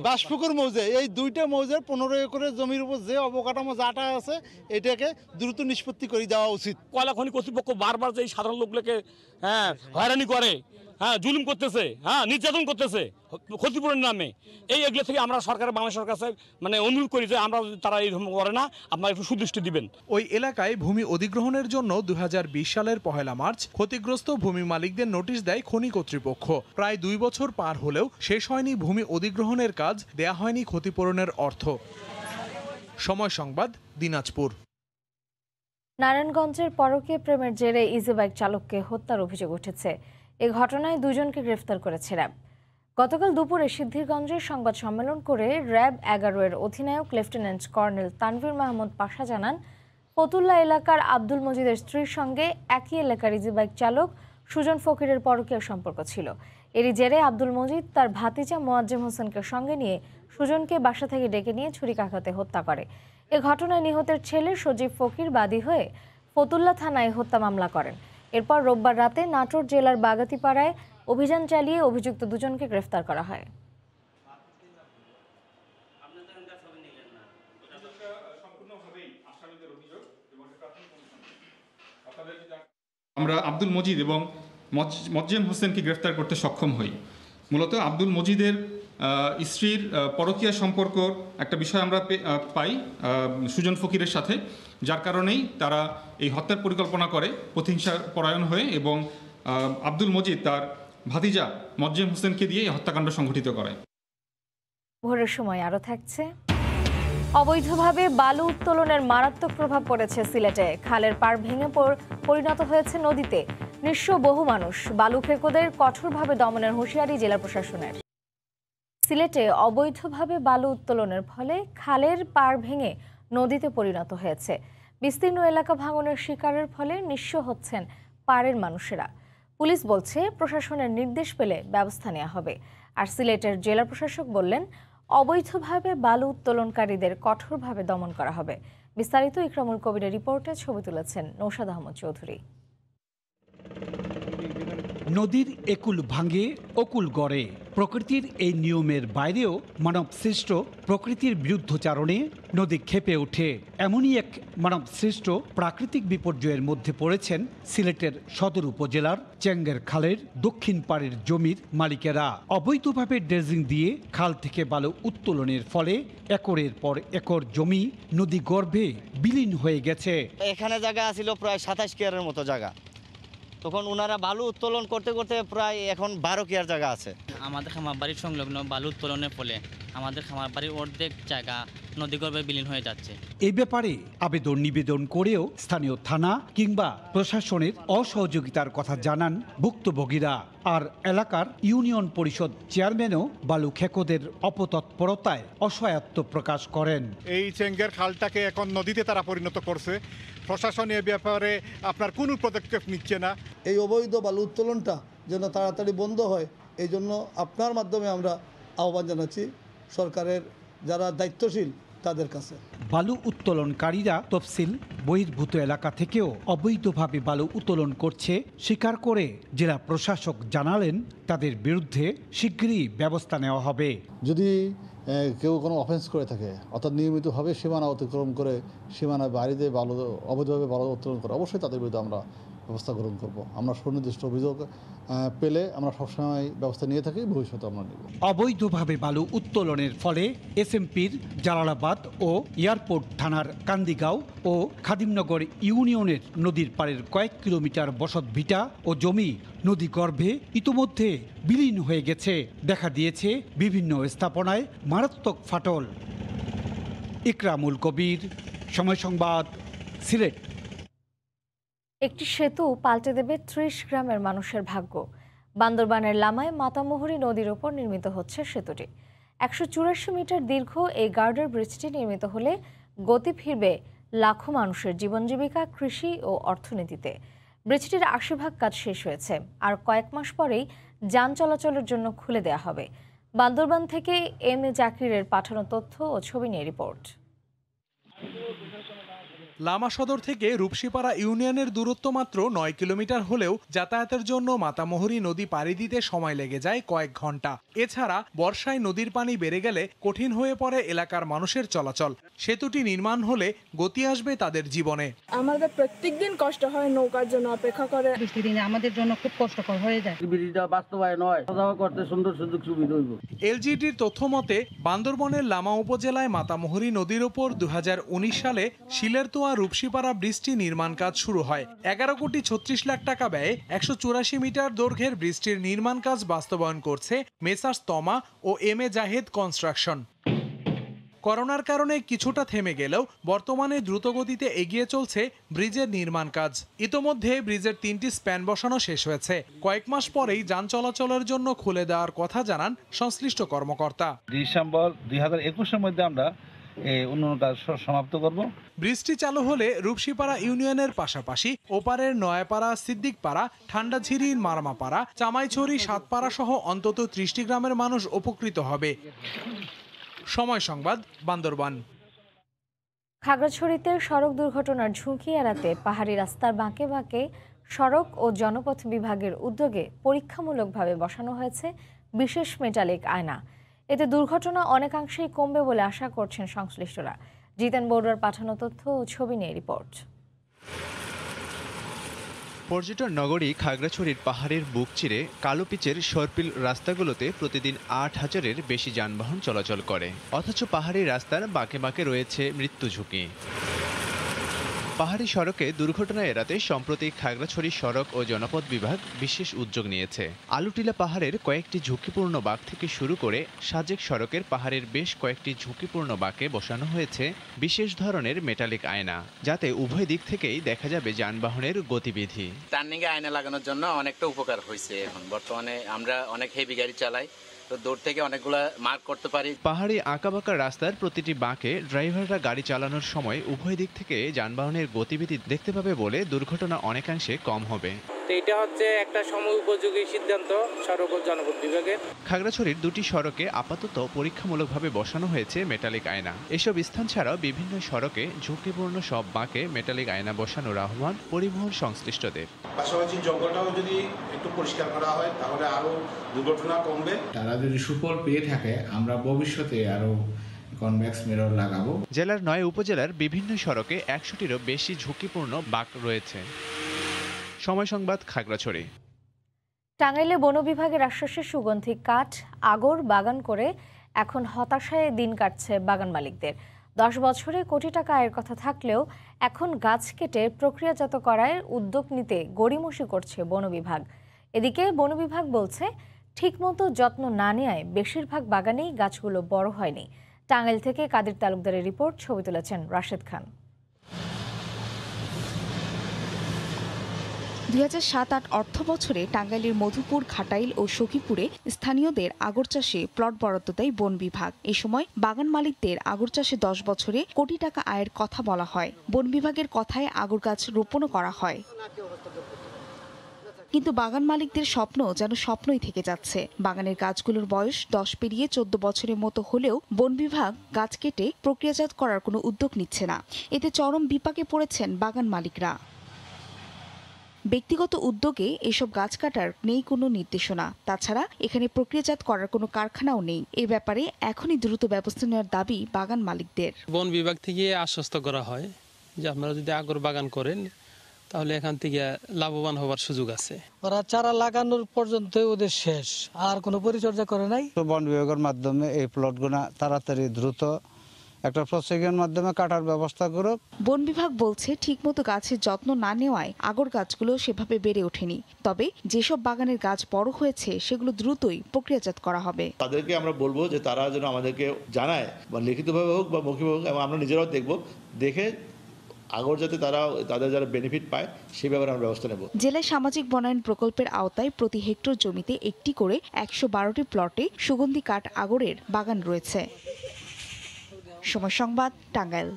বাঁশপুকুর মৌজা, এই দুইটা মৌজার 15 একরের জমির উপর যে অবকাঠামো যাটা আছে এটাকে দ্রুত নিষ্পত্তি করে দেওয়া উচিত। কয়লা খনি কর্তৃপক্ষ বারবার যে সাধারণ লোকগুলোকে হয়রানি করে, জুলুম করতেছে, নির্যাতন করতেছে ক্ষতিপূরণের নামে, এগুলো থেকে আমরা সরকারের বাংলাদেশের কাছে অনুরোধ করি যে আমরা তারা এই ধর্ম করে না, আপনারা একটু সুদৃষ্টি দিবেন। ওই এলাকায় ভূমি অধিগ্রহণের জন্য 2020 সালের 1 মার্চ ক্ষতিগ্রস্ত ভূমি মালিকদের নোটিশ দেয় খনি কর্তৃপক্ষ। প্রায় 2 বছর পার হলেও শেষ হয়নি ভূমি অধিগ্রহণের কাজ, দেয়া হয়নি ক্ষতিপূরণের অর্থ। সময় সংবাদ, দিনাজপুর। নারায়ণগঞ্জের পরকীয়া প্রেমের জেরে ইজি বাইক চালককে হত্যার অভিযোগ উঠেছে। এ ঘটনায় 2 জনকে গ্রেফতার করেছে র্যাব। গতকাল দুপুরে সিদ্ধিরগঞ্জে সংবাদ সম্মেলন করে র্যাব 11 এর অধিনায়ক লেফটেন্যান্ট কর্নেল তানভীর মাহমুদ পাশা জানান, ফতুল্লা এলাকার আব্দুল মজিদের স্ত্রীর সঙ্গে একই এলাকার ইজি বাইক চালক সুজন ফকিরের পরকীয়া সম্পর্ক ছিল। এরই জেরে আব্দুল মজিদ তার ভাতিজা মোয়াজ্জেম হোসেনকে সঙ্গে নিয়ে সুজনকে বাসা থেকে ডেকে নিয়ে ছুরিকাঘাতে হত্যা করে। এ ঘটনায় নিহতের ছেলে সজীব ফকির বাদী হয়ে ফতুল্লা থানায় হত্যা মামলা করেন। এরপর রোববার রাতে নাটোর জেলার বাগাতিপাড়ায় অভিযান চালিয়ে অভিযুক্ত 2 জনকে গ্রেফতার করা হয়। আমরা আব্দুল মজিদ এবং মোয়াজ্জেম হোসেনকে গ্রেফতার করতে সক্ষম হই। মূলত আব্দুল মজিদের স্ত্রীর পরকীয়া সম্পর্ক একটা বিষয় আমরা পাই সুজন ফকিরের সাথে, যার কারণেই তারা এই হত্যার পরিকল্পনা করে প্রতিহিংসা পরায়ণ হয়ে, এবং আব্দুল মজিদ তার ভাতিজা মোয়াজ্জেম হোসেনকে দিয়ে এই হত্যাকাণ্ড সংঘটিত করে। ভোরের সময় আরও থাকছে, অবৈধভাবে বালু উত্তোলনের মারাত্মক প্রভাব পড়েছে সিলেটে। খালের পাড় ভেঙে পরিণত হয়েছে নদীতে। নিঃস্ব বহু মানুষ। বালু খেকোদের কঠোরভাবে দমনের হুঁশিয়ারি জেলা প্রশাসনের। সিলেটে অবৈধভাবে বালু উত্তোলনের ফলে খালের পাড় ভেঙে নদীতে পরিণত হয়েছে। বিস্তীর্ণ এলাকা ভাঙনের শিকারের ফলে নিঃস্ব হচ্ছেন পাড়ের মানুষেরা। পুলিশ বলছে প্রশাসনের নির্দেশ পেলে ব্যবস্থা নেওয়া হবে। আর সিলেটের জেলা প্রশাসক বললেন, অবৈধভাবে বালু উত্তোলনকারীদের কঠোরভাবে দমন করা হবে। বিস্তারিত ইকরামুল কবিরের রিপোর্টে ছবি তুলেছেন নৌশাদ আহমদ চৌধুরী। নদীর একুল ভাঙে অকুল গড়ে। প্রকৃতির এই নিয়মের বাইরেও মানব সৃষ্ট প্রকৃতির বিরুদ্ধচারণে নদী ক্ষেপে ওঠে। এমনই এক মানব সৃষ্ট প্রাকৃতিক বিপর্যয়ের মধ্যে পড়েছেন সিলেটের সদর উপজেলার চেঙ্গের খালের দক্ষিণ পাড়ের জমির মালিকেরা। অবৈধভাবে ড্রেজিং দিয়ে খাল থেকে বালু উত্তোলনের ফলে একরের পর একর জমি নদী গর্ভে বিলীন হয়ে গেছে। এখানে জায়গা ছিল প্রায় 27 কেয়ারের মতো জায়গা, তখন ওনারা বালু উত্তোলন করতে করতে প্রায় এখন 12 কেয়ার জায়গা আছে। আমাদের খামার বাড়ির সংলগ্ন বালু উত্তোলনের ফলে আমাদের খামার বাড়ির অর্ধেক জায়গা নদীগর্ভে বিলীন হয়ে যাচ্ছে। এই ব্যাপারে আবেদন নিবেদন করেও স্থানীয় থানা কিংবা প্রশাসনের অসহযোগিতার কথা জানান ভুক্তভোগীরা। আর এলাকার ইউনিয়ন পরিষদ চেয়ারম্যানও বালু খেকোদের অপতৎপরতায় অসহায়ত্ব প্রকাশ করেন। এই চেঙ্গের খালটাকে এখন নদীতে তারা পরিণত করছে। প্রশাসন এ ব্যাপারে আপনার কোনো পদক্ষেপ নিচ্ছে না। এই অবৈধ বালু উত্তোলনটা যেন তাড়াতাড়ি বন্ধ হয়, এই জন্য আপনার মাধ্যমে আমরা আহ্বান জানাচ্ছি সরকারের যারা দায়িত্বশীল তাদের কাছে। বালু উত্তোলনকারীরা তফসিল বহির্ভূত এলাকা থেকেও অবৈধভাবে বালু উত্তোলন করছে স্বীকার করে জেলা প্রশাসক জানালেন, তাদের বিরুদ্ধে শীঘ্রই ব্যবস্থা নেওয়া হবে। যদি কেউ কোনো অফেন্স করে থাকে, অর্থাৎ নিয়মিতভাবে সীমানা অতিক্রম করে সীমানার বাইরে বালু অবৈধভাবে বালু উত্তোলন করে, অবশ্যই তাদের বিরুদ্ধে আমরা ব্যবস্থা গ্রহণ করব। আমরা সুনির্দিষ্ট অভিযোগ পেলে আমরা সবসময় ব্যবস্থা নিয়ে থাকি, ভবিষ্যতে আমরা নেব। অবৈধভাবে বালু উত্তোলনের ফলে এসএমপির জালালাবাদ ও এয়ারপোর্ট থানার কান্দিগাঁও ও খাদিমনগর ইউনিয়নের নদীর পাড়ের কয়েক কিলোমিটার বসতভিটা ও জমি নদী গর্ভে ইতোমধ্যে বিলীন হয়ে গেছে। দেখা দিয়েছে বিভিন্ন স্থাপনায় মারাত্মক ফাটল। ইকরামুল কবির, সময় সংবাদ, সিলেট। একটি সেতু পাল্টে দেবে ৩০ গ্রামের মানুষের ভাগ্য। বান্দরবানের লামায় মাতামুহুরী নদীর ওপর নির্মিত হচ্ছে সেতুটি। ১৮৪ মিটার দীর্ঘ এই গার্ডার ব্রিজটি নির্মিত হলে গতি ফিরবে লাখো মানুষের জীবন জীবিকা, কৃষি ও অর্থনীতিতে। ব্রিজটির ৮০% কাজ শেষ হয়েছে, আর কয়েক মাস পরেই যান চলাচলের জন্য খুলে দেওয়া হবে। বান্দরবান থেকে এম এ জাকিরের পাঠানো তথ্য ও ছবি নিয়ে রিপোর্ট। লামা সদর থেকে রূপসীপাড়া ইউনিয়নের দূরত্ব মাত্র ৯ কিলোমিটার হলেও যাতায়াতের জন্য মাতামুহুরী নদী পাড়ি দিতে সময় লেগে যায় কয়েক ঘন্টা। এছাড়া বর্ষায় নদীর পানি বেড়ে গেলে কঠিন হয়ে পড়ে এলাকার মানুষের চলাচল। সেতুটি নির্মাণ হলে গতি আসবে তাদের জীবনে। আমাদের প্রত্যেকদিন কষ্ট হয় নৌকার জন্য অপেক্ষা করে। বৃষ্টির দিনে আমাদের জন্য খুব কষ্টকর হয়ে যায়। ব্রিজটা বাস্তবায়ন হয়, যাওয়া করতে সুন্দর সুযোগ সুবিধা হইব। এলজিডির তথ্য মতে বান্দরবনের লামা উপজেলায় মাতামুহুরী নদীর ওপর ২০১৯ সালে শিলেরতোয়া রূপসীপাড়া ব্রিজটি নির্মাণ কাজ শুরু হয়। ১১ কোটি ৩৬ লাখ টাকা ব্যয়ে ১৮৪ মিটার দৈর্ঘ্যের ব্রিজটির নির্মাণ কাজ বাস্তবায়ন করছে মেসার্স তমা ও এম এ জাহেদ কনস্ট্রাকশন। করোনার কারণে কিছুটা থেমে গেলেও বর্তমানে দ্রুতগতিতে এগিয়ে চলছে ব্রিজের নির্মাণ কাজ। ইতোমধ্যে ব্রিজের ৩টি স্প্যান বসানো শেষ হয়েছে। কয়েক মাস পরেই যান চলাচলের জন্য খুলে দেওয়ার কথা জানান সংশ্লিষ্ট কর্মকর্তা। ডিসেম্বর ২০২১-এর মধ্যে আমরা উন্নয়ন কাজ সমাপ্ত করব। ব্রিজটি চালু হলে রূপসীপাড়া ইউনিয়নের পাশাপাশি ওপারের নয়াপাড়া, সিদ্দিকপাড়া, ঠান্ডাঝিরি, মারমাপাড়া, চামাইছড়ি, সাতপাড়া সহ অন্তত ৩০টি গ্রামের মানুষ উপকৃত হবে। সময় সংবাদ, বান্দরবান। খাগড়াছড়িতে সড়ক দুর্ঘটনার ঝুঁকি এড়াতে পাহাড়ি রাস্তার বাঁকে বাঁকে সড়ক ও জনপথ বিভাগের উদ্যোগে পরীক্ষামূলকভাবে বসানো হয়েছে বিশেষ মেটালিক আয়না। এতে দুর্ঘটনা অনেকাংশেই কমবে বলে আশা করছেন সংশ্লিষ্টরা। জিতেন বড়ুয়ার পাঠানো তথ্য ও ছবি নিয়ে রিপোর্ট। পর্যটন নগরী খাগড়াছড়ির পাহাড়ের বুক চিরে কালো পিচের সর্পিল রাস্তাগুলোতে প্রতিদিন ৮,০০০-এর বেশি যানবাহন চলাচল করে, অথচ পাহাড়ি রাস্তার বাঁকে বাঁকে রয়েছে মৃত্যু ঝুঁকি। পাহাড়ি সড়কে দুর্ঘটনা এড়াতে সম্প্রতি খাগড়াছড়ি সড়ক ও জনপথ বিভাগ বিশেষ উদ্যোগ নিয়েছে। আলুটিলা পাহাড়ের কয়েকটি ঝুঁকিপূর্ণ বাঁক থেকে শুরু করে সাজেক সড়কের পাহাড়ের বেশ কয়েকটি ঝুঁকিপূর্ণ বাঁকে বসানো হয়েছে বিশেষ ধরনের মেটালিক আয়না, যাতে উভয় দিক থেকেই দেখা যাবে যানবাহনের গতিবিধি। টার্নিংয়ে আয়না লাগানোর জন্য অনেকটা উপকার হয়েছে। এখন বর্তমানে আমরা অনেক হেভি গাড়ি চালাই, তো দূর থেকে অনেকগুলো মার্ক করতে পারি। পাহাড়ি আঁকাবাঁকা রাস্তার প্রতিটি বাঁকে ড্রাইভাররা গাড়ি চালানোর সময় উভয় দিক থেকে যানবাহনের গতিবিধি দেখতে পাবে বলে দুর্ঘটনা অনেকাংশে কম হবে। এটা হচ্ছে একটা সময় উপযোগী সিদ্ধান্ত সড়ক ও জনপথ বিভাগের। খাগড়াছড়ির দুটি সড়কে আপাতত পরীক্ষামূলকভাবে বসানো হয়েছে মেটালিক আয়না। এসব স্থান ছাড়াও বিভিন্ন সড়কে ঝুঁকিপূর্ণ সব বাঁকে মেটালিক আয়না বসানোর আহ্বান পরিবহন সংশ্লিষ্টদের। পাশাপাশি জঙ্গলটাও যদি একটু পরিষ্কার করা হয় তাহলে আরো দুর্ঘটনা কমবে। তারা যদি সুফল পেয়ে থাকে আমরা ভবিষ্যতে আরো কনভেক্স মিরর লাগাবো। জেলার ৯ উপজেলার বিভিন্ন সড়কে ১০০টিরও বেশি ঝুঁকিপূর্ণ বাঁক রয়েছে। সময় সংবাদ, খাগড়াছড়ি। টাঙ্গাইলে বন বিভাগের আশ্বাসে সুগন্ধি কাঠ আগর বাগান করে এখন হতাশায় দিন কাটছে বাগান মালিকদের। 10 বছরে কোটি টাকা আয়ের কথা থাকলেও এখন গাছ কেটে প্রক্রিয়াজাত করার উদ্যোগ নিতে গড়িমসি করছে বন বিভাগ। এদিকে বন বিভাগ বলছে ঠিকমতো যত্ন না নেওয়ায় বেশিরভাগ বাগানেই গাছগুলো বড় হয়নি। টাঙ্গাইল থেকে কাদের তালুকদারের রিপোর্ট, ছবি তুলেছেন রাশেদ খান। ২০০৭-৮ অর্থ বছরে টাঙ্গাইলের মধুপুর, ঘাটাইল ও সখীপুরে স্থানীয়দের আগর চাষে প্লট বরাদ্দ দেয় বন বিভাগ। এ সময় বাগান মালিকদের আগর চাষে 10 বছরে কোটি টাকা আয়ের কথা বলা হয়। বন বিভাগের কথায় আগর গাছ রোপণও করা হয়, কিন্তু বাগান মালিকদের স্বপ্ন যেন স্বপ্নই থেকে যাচ্ছে। বাগানের গাছগুলোর বয়স 10 পেরিয়ে 14 বছরের মতো হলেও বন বিভাগ গাছ কেটে প্রক্রিয়াজাত করার কোনো উদ্যোগ নিচ্ছে না। এতে চরম বিপাকে পড়েছেন বাগান মালিকরা। ব্যক্তিগত উদ্যোগে এসব গাছ কাটার নেই কোনো নির্দেশনা। তাছাড়া এখানে প্রক্রিয়াজাত করার কোনো কারখানাও নেই। এ ব্যাপারে এখনই দ্রুত ব্যবস্থা নেওয়ার দাবি বাগান মালিকদের। বন বিভাগ থেকে আশ্বস্ত করা হয় যে আপনারা যদি আগর বাগান করেন তাহলে এখান থেকে লাভবান হওয়ার সুযোগ আছে। ওরা চারা লাগানোর পর্যন্ত ওদের শেষ, আর কোনো পরিচর্যা করে নাই। বন বিভাগের মাধ্যমে এই প্লটগুলো তাড়াতাড়ি দ্রুত একটা প্রসেসিংয়ের মাধ্যমে কাটার ব্যবস্থা করুক। বন বিভাগ বলছে ঠিকমতো গাছের যত্ন না নেওয়ায় আগর গাছগুলো সেভাবে বেড়ে ওঠেনি। তবে যেসব বাগানের গাছ বড় হয়েছে সেগুলো দ্রুতই প্রক্রিয়াজাত করা হবে। তাদেরকে আমরা বলবো যে তারা যেন আমাদেরকে জানায়, বা লিখিতভাবে হোক বা মৌখিকভাবে হোক, এবং আমরা নিজেরাও দেখে আগর যাতে তাদের যারা বেনিফিট পায় সেই ব্যাপারে আমরা ব্যবস্থা নেব। জেলায় সামাজিক বনায়ন প্রকল্পের আওতায় প্রতি হেক্টর জমিতে একটি করে ১১২টি প্লটে সুগন্ধি কাঠ আগরের বাগান রয়েছে। সময় সংবাদ, টাঙ্গাইল।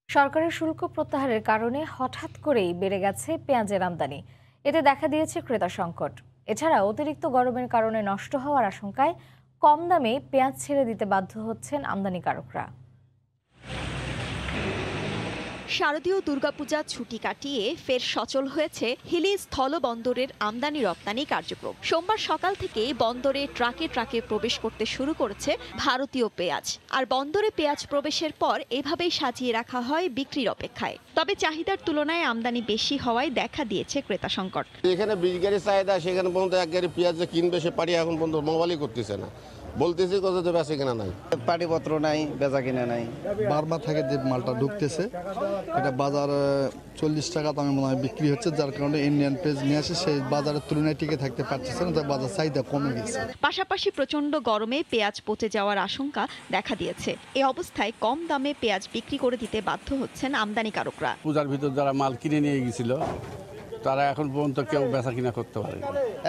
সরকারের শুল্ক প্রত্যাহারের কারণে হঠাৎ করেই বেড়ে গেছে পেঁয়াজের আমদানি। এতে দেখা দিয়েছে ক্রেতা সংকট। এছাড়া অতিরিক্ত গরমের কারণে নষ্ট হওয়ার আশঙ্কায় কম দামে পেঁয়াজ ছেড়ে দিতে বাধ্য হচ্ছেন আমদানিকারকরা। শারদীয় দুর্গাপূজা ছুটি কাটিয়ে ফের সচল হয়েছে হিলি স্থলবন্দরের আমদানি রপ্তানি কার্যক্রম। সোমবার সকাল থেকে বন্দরে ট্রাকে ট্রাকে প্রবেশ করতে শুরু করেছে ভারতীয় পেঁয়াজ। আর বন্দরে পেঁয়াজ প্রবেশের পর এভাবেই সাজিয়ে রাখা হয় বিক্রির অপেক্ষায়। তবে চাহিদার তুলনায় আমদানি বেশি হওয়ায় দেখা দিয়েছে ক্রেতা সংকট। এখানে 20 গাড়ি চাহিদা, সেখানে পর্যন্ত 1 গাড়ি পেঁয়াজ কিনবে সে পাড়ি এখন পর্যন্ত মোবাইলই করতেছে না, বলতেছি কত যে বেচা কিনা নাই, পাটিপত্র নাই, বেচা কিনা নাই। বার্মা থেকে যে মালটা ঢুকতেছে এটা বাজারে 40 টাকা দামে মনে হয় বিক্রি হচ্ছে, যার কারণে ইন্ডিয়ান পেঁয়াজ নিয়ে আসে সেই বাজারের তুলনায় টিকে থাকতে পারতেছে না, তাই বাজার চাহিদা কমে গেছে। পাশাপাশি প্রচন্ড গরমে পেঁয়াজ পচে যাওয়ার আশঙ্কা দেখা দিয়েছে। এই অবস্থায় কম দামে পেঁয়াজ বিক্রি করে দিতে বাধ্য হচ্ছেন আমদানিকারকরা। পূজার ভিতর যারা মাল কিনে নিয়ে গেছিল তারা এখন পর্যন্ত কেউ বেচা কিনা করতে পারে।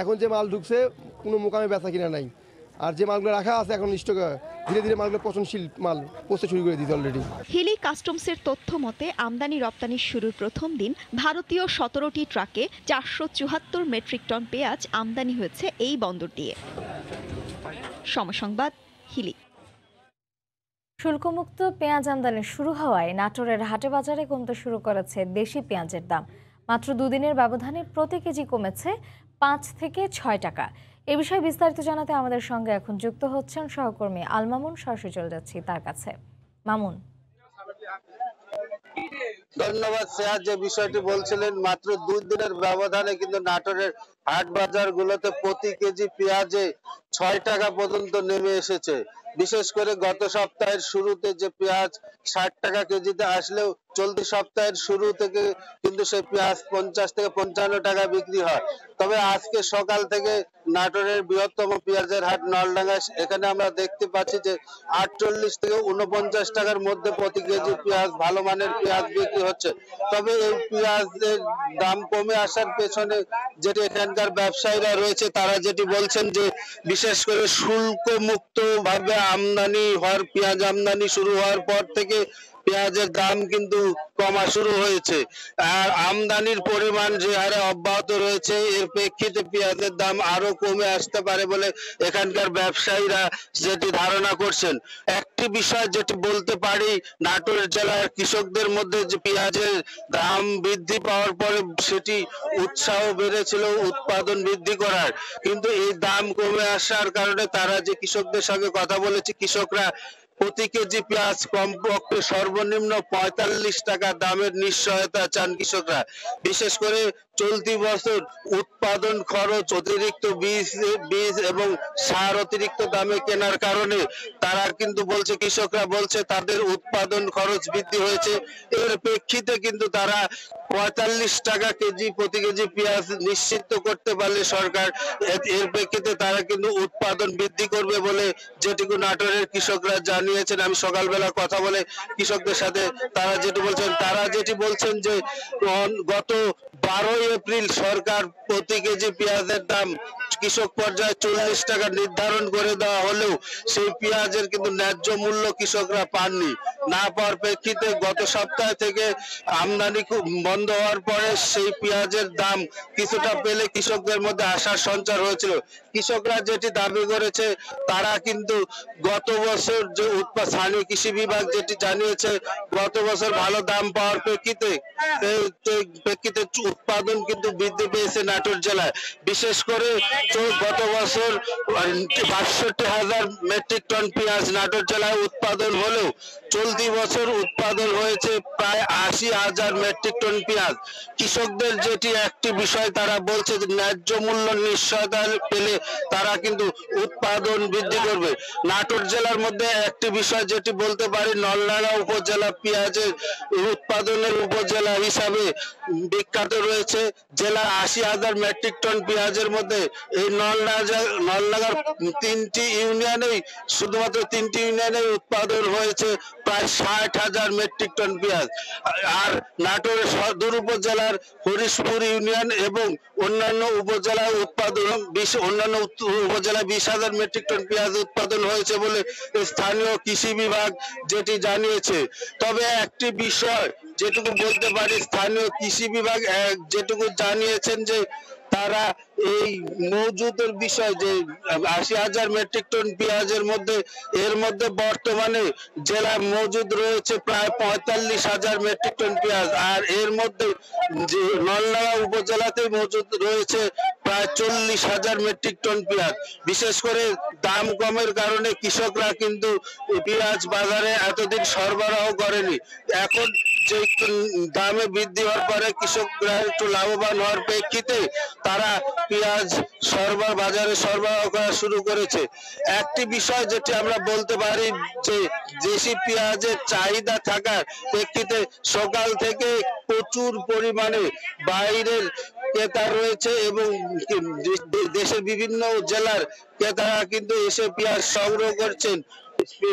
এখন যে মাল ঢুকছে কোনো মোকামে বেচা কিনা নাই, আর যে মালগুলো রাখা আছে এখন স্টকে ধীরে ধীরে মালগুলো পচনশীল মাল পচতে শুরু করে দিতে অলরেডি। হিলি কাস্টমসের তথ্য মতে আমদানি রপ্তানির শুরুর প্রথম দিন ভারতীয় 17টি ট্রাকে 474 মেট্রিক টন পেঁয়াজ আমদানি হয়েছে এই বন্দর দিয়ে। সময় সংবাদ, হিলি। শুল্কমুক্ত পেঁয়াজ আমদানি শুরু হওয়ায় নাটোরের হাটে বাজারে কমতে শুরু করেছে দেশি পেঁয়াজের দাম। মাত্র দুদিনের ব্যবধানে প্রতি কেজি কমেছে 5 থেকে 6 টাকা। এ বিষয়ে বিস্তারিত জানাতে আমাদের সঙ্গে এখন যুক্ত হচ্ছেন সহকর্মী আল মামুন। সরাসরি চলে যাচ্ছি তার কাছে। মামুন, ধন্যবাদ। সেহাদ, যে বিষয়টি বলছিলেন, মাত্র 2 দিনের ব্যবধানে কিন্তু নাটোরের হাট বাজার গুলোতে প্রতি কেজি পেঁয়াজে 6 টাকা পর্যন্ত নেমে এসেছে। বিশেষ করে গত সপ্তাহের শুরুতে যে পেঁয়াজ 60 টাকা কেজিতে আসলেও চলতি সপ্তাহের শুরু থেকে কিন্তু সেই পেঁয়াজ 50 থেকে 55 টাকা বিক্রি হয়। তবে আজকে সকাল থেকে নাটোরের বৃহত্তম পেঁয়াজের হাট নলডাঙ্গা, এখানে আমরা দেখতে পাচ্ছি যে 48 থেকে 49 টাকার মধ্যে প্রতি কেজি পেঁয়াজ, ভালো মানের পেঁয়াজ বিক্রি হচ্ছে। তবে এই পেঁয়াজের দাম কমে আসার পেছনে যেটি এখানকার ব্যবসায়ীরা রয়েছে তারা যেটি বলছেন যে বিশেষ করে শুল্ক মুক্ত ভাবে আমদানি হওয়ার, পেঁয়াজ আমদানি শুরু হওয়ার পর থেকে পেঁয়াজের দাম কিন্তু কমা শুরু হয়েছে। আর আমদানির পরিমাণ যে হারে অব্যাহত রয়েছে এর প্রেক্ষিতে পেঁয়াজের দাম আরো কমে আসতে পারে বলে এখানকার ব্যবসায়ীরা যেটি ধারণা করছেন। একটি বিষয় যেটি বলতে পারি, নাটোর জেলার কৃষকদের মধ্যে যে পেঁয়াজের দাম বৃদ্ধি পাওয়ার পরে সেটি উৎসাহ বেড়েছিল উৎপাদন বৃদ্ধি করার, কিন্তু এই দাম কমে আসার কারণে তারা যে কৃষকদের সঙ্গে কথা বলেছে, কৃষকরা প্রতি কেজি পেঁয়াজ কমপক্ষে সর্বনিম্ন 45 টাকা দামের নিশ্চয়তা চান কৃষকরা। বিশেষ করে চলতি বছর উৎপাদন খরচ, অতিরিক্ত বীজ এবং সার অতিরিক্ত দামে কেনার কারণে তারা কিন্তু বলছে, কৃষকরা বলছে তাদের উৎপাদন খরচ বৃদ্ধি হয়েছে। এর প্রেক্ষিতে কিন্তু তারা 45 টাকা কেজি প্রতি কেজি পেঁয়াজ নিশ্চিত করতে পারলে সরকার, এর প্রেক্ষিতে তারা কিন্তু উৎপাদন বৃদ্ধি করবে বলে যেটুকু নাটোরের কৃষকরা জানিয়েছেন। আমি সকালবেলা কথা বলে কৃষকদের সাথে তারা যেটি বলছেন যে গত 12 এপ্রিল সরকার প্রতি কেজি পেঁয়াজের দাম কৃষক পর্যায়ে 40 টাকা নির্ধারণ করে দেওয়া হলেও সেই পেঁয়াজের কিন্তু ন্যায্য মূল্য কৃষকরা পাননি। না পাওয়ার প্রেক্ষিতে গত সপ্তাহ থেকে আমদানি বন্ধ হওয়ার পরে সেই পেঁয়াজের দাম কিছুটা পেলে কৃষকদের মধ্যে আশার সঞ্চার হয়েছিল। কৃষকরা যেটি দাবি করেছে, তারা কিন্তু গত বছর যে স্থানীয় কৃষি বিভাগ যেটি জানিয়েছে, গত বছর ভালো দাম পাওয়ার প্রেক্ষিতে উৎপাদন কিন্তু বৃদ্ধি পেয়েছে নাটোর জেলায়। বিশেষ করে গত বছর 62,000 মেট্রিক টন পেঁয়াজ নাটোর জেলায় উৎপাদন হলেও চলতি চলতি বছর উৎপাদন হয়েছে প্রায় 80,000 মেট্রিক টন পেঁয়াজ। কৃষকদের যেটি একটি বিষয় তারা বলছে যে ন্যায্য মূল্য নিশ্চয়তা পেলে তারা কিন্তু উৎপাদন বৃদ্ধি করবে। নাটোর জেলার মধ্যে একটি বিষয় যেটি বলতে পারি, নলডাঙ্গা উপজেলা পেঁয়াজের উৎপাদনের উপজেলা হিসাবে বিখ্যাত রয়েছে। জেলার 80,000 মেট্রিক টন পেঁয়াজের মধ্যে এই নলডাঙ্গার 3টি ইউনিয়নেই শুধুমাত্র 3টি ইউনিয়নেই উৎপাদন হয়েছে প্রায় 60,000 মেট্রিক টন পেঁয়াজ। আর নাটোরের সদর উপজেলার হরিশপুর ইউনিয়ন এবং অন্যান্য উপজেলায় অন্যান্য উপজেলায় 20,000 মেট্রিক টন পেঁয়াজ উৎপাদন হয়েছে বলে স্থানীয় কৃষি বিভাগ যেটি জানিয়েছে। তবে একটি বিষয় যেটুকু বলতে পারি, স্থানীয় কৃষি বিভাগ যেটুকু জানিয়েছেন যে তারা এই মজুদের বিষয় যে 80,000 মেট্রিক টন পেঁয়াজের মধ্যে এর মধ্যে বর্তমানে জেলার মজুদ রয়েছে প্রায় 45,000 মেট্রিক টন পেঁয়াজ। আর এর মধ্যে যে নলডাঙ্গা উপজেলাতেই মজুদ রয়েছে প্রায় 40,000 মেট্রিক টন পেঁয়াজ। বিশেষ করে দাম কমের কারণে কৃষকরা কিন্তু পেঁয়াজ বাজারে এতদিন সরবরাহ করেনি। এখন যে দামে বৃদ্ধি হওয়ার পরে কৃষকরা একটু লাভবান হওয়ার প্রেক্ষিতে তারা পেঁয়াজ বাজারে সরবরাহ করা শুরু করেছে। একটি বিষয় যেটি আমরা বলতে পারি যে দেশি পেঁয়াজের চাহিদা থাকার প্রেক্ষিতে সকাল থেকে প্রচুর পরিমাণে বাইরের ক্রেতা রয়েছে এবং দেশের বিভিন্ন জেলার ক্রেতারা কিন্তু এসে পেঁয়াজ সংগ্রহ করছেন,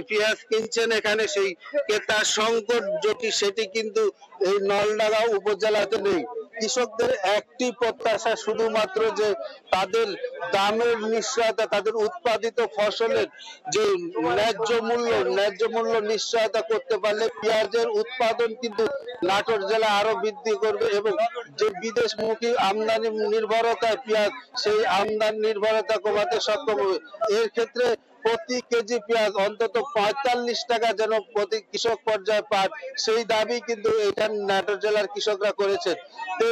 পেঁয়াজ কিনছেন। এখানে সেই ক্রেতার সংকট যেটি সেটি কিন্তু এই নলডাঙ্গা উপজেলাতে নেই। কৃষকদের একটি প্রত্যাশা শুধুমাত্র যে তাদের দামের নিশ্চয়তা, তাদের উৎপাদিত ফসলের যে ন্যায্য মূল্য নিশ্চয়তা করতে পারলে পেঁয়াজের উৎপাদন কিন্তু নাটোর জেলা আরো বৃদ্ধি করবে এবং যে বিদেশমুখী আমদানি নির্ভরতা পেঁয়াজ, সেই আমদানি নির্ভরতা কমাতে সক্ষম হবে। এর ক্ষেত্রে প্রতি কেজি পেঁয়াজ অন্তত 45 টাকা যেন প্রতি কৃষক পর্যায়ে পান, সেই দাবি কিন্তু এখানে নাটোর জেলার কৃষকরা করেছেন। তো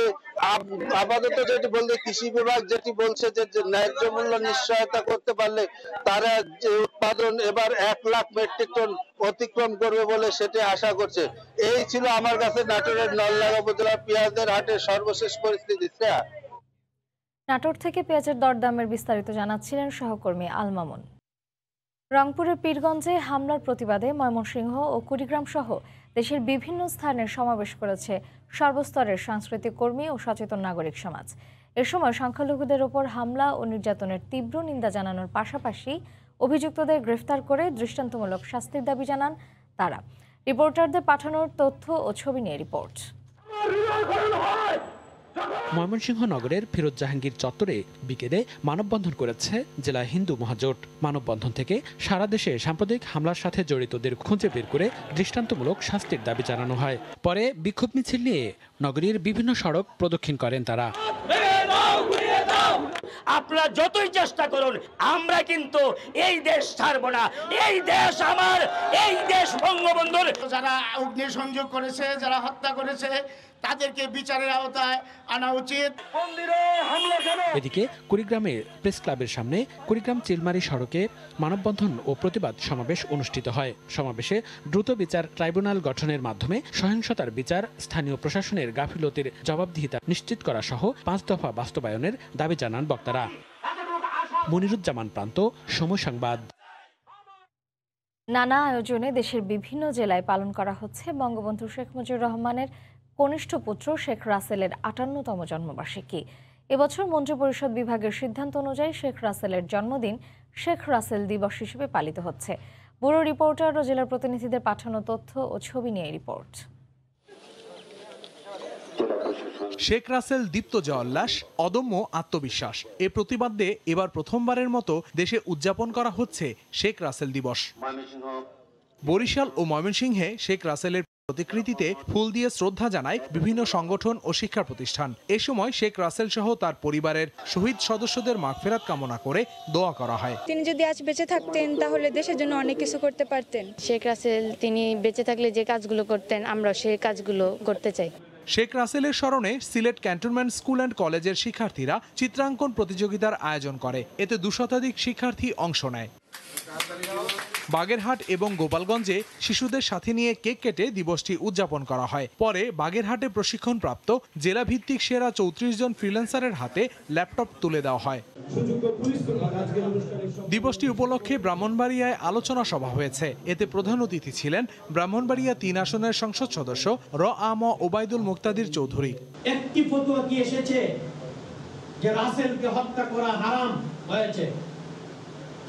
আপাতত যেটি বলতে কৃষি বিভাগ যেটি বলছে যে ন্যায্য মূল্য নিশ্চয়তা করতে পারলে তারা যে উৎপাদন এবার 1 লাখ মেট্রিক টন অতিক্রম করবে বলে সেটি আশা করছে। এই ছিল আমার কাছে নাটোরের নলডাঙ্গা উপজেলার পেঁয়াজের হাটের সর্বশেষ পরিস্থিতি। নাটোর থেকে পেঁয়াজের দরদামের বিস্তারিত জানাচ্ছিলেন সহকর্মী আল মামুন। রংপুরের পীরগঞ্জে হামলার প্রতিবাদে ময়মনসিংহ ও কুড়িগ্রাম সহ দেশের বিভিন্ন স্থানে সমাবেশ করেছে সর্বস্তরের সাংস্কৃতিক কর্মী ও সচেতন নাগরিক সমাজ। এ সময় সংখ্যালঘুদের ওপর হামলা ও নির্যাতনের তীব্র নিন্দা জানানোর পাশাপাশি অভিযুক্তদের গ্রেফতার করে দৃষ্টান্তমূলক শাস্তির দাবি জানান তারা। রিপোর্টারদের পাঠানোর তথ্য ও ছবি নিয়ে রিপোর্ট। ময়মনসিংহ নগরের ফিরোজ জাহাঙ্গীর চত্বরে বিকেলে মানববন্ধন করেছে জেলা হিন্দু মহাজোট। মানববন্ধন থেকে সারা দেশে সাম্প্রদায়িক হামলার সাথে জড়িতদের খুঁজে বের করে দৃষ্টান্তমূলক শাস্তির দাবি জানানো হয়। পরে বিক্ষোভ মিছিল নিয়ে নগরীর বিভিন্ন সড়ক প্রদক্ষিণ করেন তারা। আপনারা যতই চেষ্টা করুন, আমরা কিন্তু এই দেশ ছাড়ব না। এই দেশ আমার, এই দেশ বঙ্গবন্ধুর। যারা অগ্নিসংযোগ করেছে, যারা হত্যা করেছে, তাদেরকে বিচারের আওতায় আনা উচিত। এদিকে কুড়িগ্রামে প্রেস ক্লাবের সামনে কুড়িগ্রাম চিলমারি সড়কে মানববন্ধন ও প্রতিবাদ সমাবেশ অনুষ্ঠিত হয়। সমাবেশে দ্রুত বিচার ট্রাইব্যুনাল গঠনের মাধ্যমে সহিংসতার বিচার, স্থানীয় প্রশাসনের গাফিলতির জবাবদিহিতা নিশ্চিত করা সহ 5 দফা বাস্তবায়নের দাবি জানান বক্তারা। মনিরুজ্জামান প্রান্ত, সময় সংবাদ। নানা আয়োজনে দেশের বিভিন্ন জেলায় পালন করা হচ্ছে বঙ্গবন্ধু শেখ মুজিবুর রহমানের কনিষ্ঠ পুত্র শেখ রাসেলের 58তম জন্মবার্ষিকী। এবছর মন্ত্রিপরিষদ বিভাগের সিদ্ধান্ত অনুযায়ী শেখ রাসেলের জন্মদিন শেখ রাসেল দিবস হিসেবে পালিত হচ্ছে। ব্যুরো রিপোর্টার ও জেলার প্রতিনিধিদের পাঠানো তথ্য ও ছবি নিয়ে রিপোর্ট। শেখ রাসেল দীপ্ত জয়োল্লাস, অদম্য আত্মবিশ্বাস, এ প্রতিবাদে এবার প্রথমবারের মতো দেশে উদযাপন করা হচ্ছে শেখ রাসেল দিবস। বরিশাল ও ময়মনসিংহে শেখ রাসেলের প্রতিকৃতিতে ফুল দিয়ে শ্রদ্ধা জানায় বিভিন্ন সংগঠন ও শিক্ষা প্রতিষ্ঠান। এ সময় শেখ রাসেল সহ তার পরিবারের শহীদ সদস্যদের মাগফিরাত কামনা করে দোয়া করা হয়। তিনি যদি আজ বেঁচে থাকতেন তাহলে দেশের জন্য অনেক কিছু করতে পারতেন। শেখ রাসেল তিনি বেঁচে থাকলে যে কাজগুলো করতেন আমরা সেই কাজগুলো করতে চাই। শেখ রাসেলের স্মরণে সিলেট ক্যান্টনমেন্ট স্কুল অ্যান্ড কলেজের শিক্ষার্থীরা চিত্রাঙ্কন প্রতিযোগিতার আয়োজন করে। এতে 200 শতাধিক শিক্ষার্থী অংশ নেয়। বাগেরহাট এবং গোপালগঞ্জে শিশুদের সাথে নিয়ে কেক কেটে দিবসটি উদযাপন করা হয়। পরে বাগেরহাটে প্রশিক্ষণপ্রাপ্ত জেলাভিত্তিক সেরা 34 জন ফ্রিল্যান্সারের হাতে ল্যাপটপ তুলে দেওয়া হয়। দিবসটি উপলক্ষে ব্রাহ্মণবাড়িয়ায় আলোচনা সভা হয়েছে। এতে প্রধান অতিথি ছিলেন ব্রাহ্মণবাড়িয়া 3 আসনের সংসদ সদস্য আম ওবায়দুল মুক্তাদির চৌধুরী। একটি ফতোয়া কি এসেছে যে রাসেলকে হত্যা করা হারাম হয়েছে?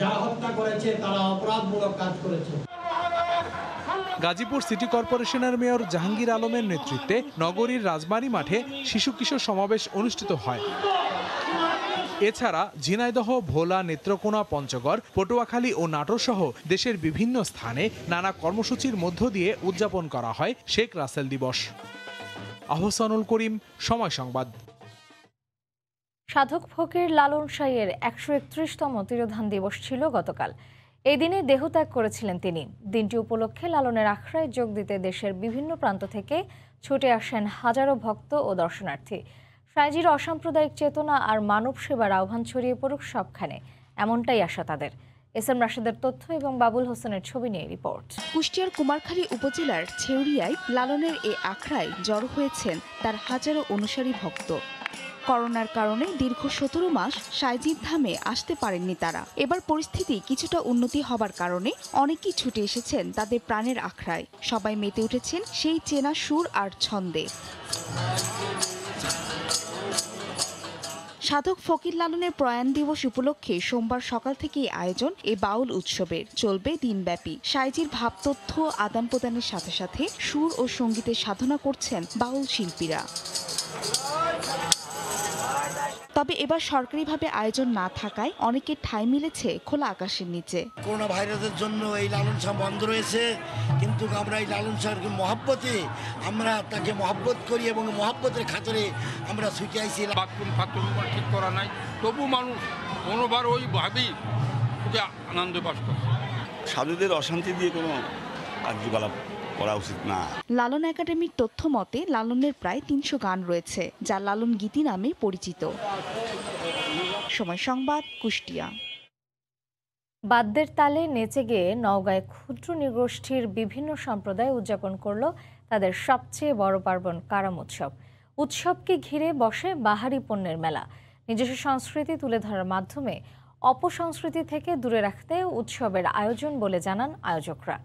যারা হত্যা করেছে তারা অপরাধমূলক কাজ করেছে। গাজীপুর সিটি কর্পোরেশনের মেয়র জাহাঙ্গীর আলমের নেতৃত্বে নগরীর রাজবাড়ী মাঠে শিশু কিশোর সমাবেশ অনুষ্ঠিত হয়। এছাড়া ঝিনাইদহ, ভোলা, নেত্রকোনা, পঞ্চগড়, পটুয়াখালী ও নাটোর সহ দেশের বিভিন্ন স্থানে নানা কর্মসূচির মধ্য দিয়ে উদযাপন করা হয় শেখ রাসেল দিবস। আহসানুল করিম, সময় সংবাদ। সাধক ফকির লালন শাহের 131তম তিরোধান দিবস ছিল গতকাল। এই দিনে দেহত্যাগ করেছিলেন তিনি। দিনটি উপলক্ষে লালনের আখড়ায় যোগ দিতে দেশের বিভিন্ন প্রান্ত থেকে ছুটে আসেন হাজারো ভক্ত ও দর্শনার্থী। সাইজির অসাম্প্রদায়িক চেতনা আর মানব সেবার আহ্বান ছড়িয়ে পড়ুক সবখানে, এমনটাই আশা তাদের। এস এম রাশেদের তথ্য এবং বাবুল হোসেনের ছবি নিয়ে রিপোর্ট। কুষ্টিয়ার কুমারখালী উপজেলার ছেউরিয়ায় লালনের এই আখড়ায় জড়ো হয়েছেন তার হাজারো অনুসারী ভক্ত। করোনার কারণে দীর্ঘ 17 মাস সাইজির ধামে আসতে পারেননি তারা। এবার পরিস্থিতি কিছুটা উন্নতি হবার কারণে অনেকেই ছুটে এসেছেন তাদের প্রাণের আখড়ায়। সবাই মেতে উঠেছেন সেই চেনা সুর আর ছন্দে। সাধক ফকির লালনের প্রয়াণ দিবস উপলক্ষে সোমবার সকাল থেকেই আয়োজন এই বাউল উৎসবের। চলবে দিনব্যাপী। সাইজির ভাবতথ্য আদান প্রদানের সাথে সাথে সুর ও সঙ্গীতের সাধনা করছেন বাউল শিল্পীরা। তবে এবার সরকারিভাবে আয়োজন না থাকায় অনেকের ঠাঁই মিলেছে খোলা আকাশের নিচে। করোনা ভাইরাসের জন্য এই লালন শাহ বন্ধ রয়েছে, কিন্তু আমরা এই লালন শাহকে মহব্বতে আমরা তাকে মহব্বত করি এবং মহব্বতের খাতিরে আমরা ছুটে আইছি। বাথরুম ঠিক করা নাই, তবু মানুষ কোনোবার ওইভাবেই আনন্দ পাস করে। সাধুদের অশান্তি দিয়ে কোনো কার্যকলাপ করা উচিত না। লালন একাডেমির তথ্য মতে লালনের প্রায় 300 গান রয়েছে, যা লালন গীতি নামে পরিচিত। সময় সংবাদ, কুষ্টিয়া। বাদ্যের তালে নেচে গিয়ে নওগাঁয় ক্ষুদ্র নৃগোষ্ঠীর বিভিন্ন সম্প্রদায় উদযাপন করল তাদের সবচেয়ে বড় পার্বণ কারাম উৎসব। উৎসবকে ঘিরে বসে বাহারি পণ্যের মেলা। নিজস্ব সংস্কৃতি তুলে ধরার মাধ্যমে অপসংস্কৃতি থেকে দূরে রাখতে উৎসবের আয়োজন বলে জানান আয়োজকরা।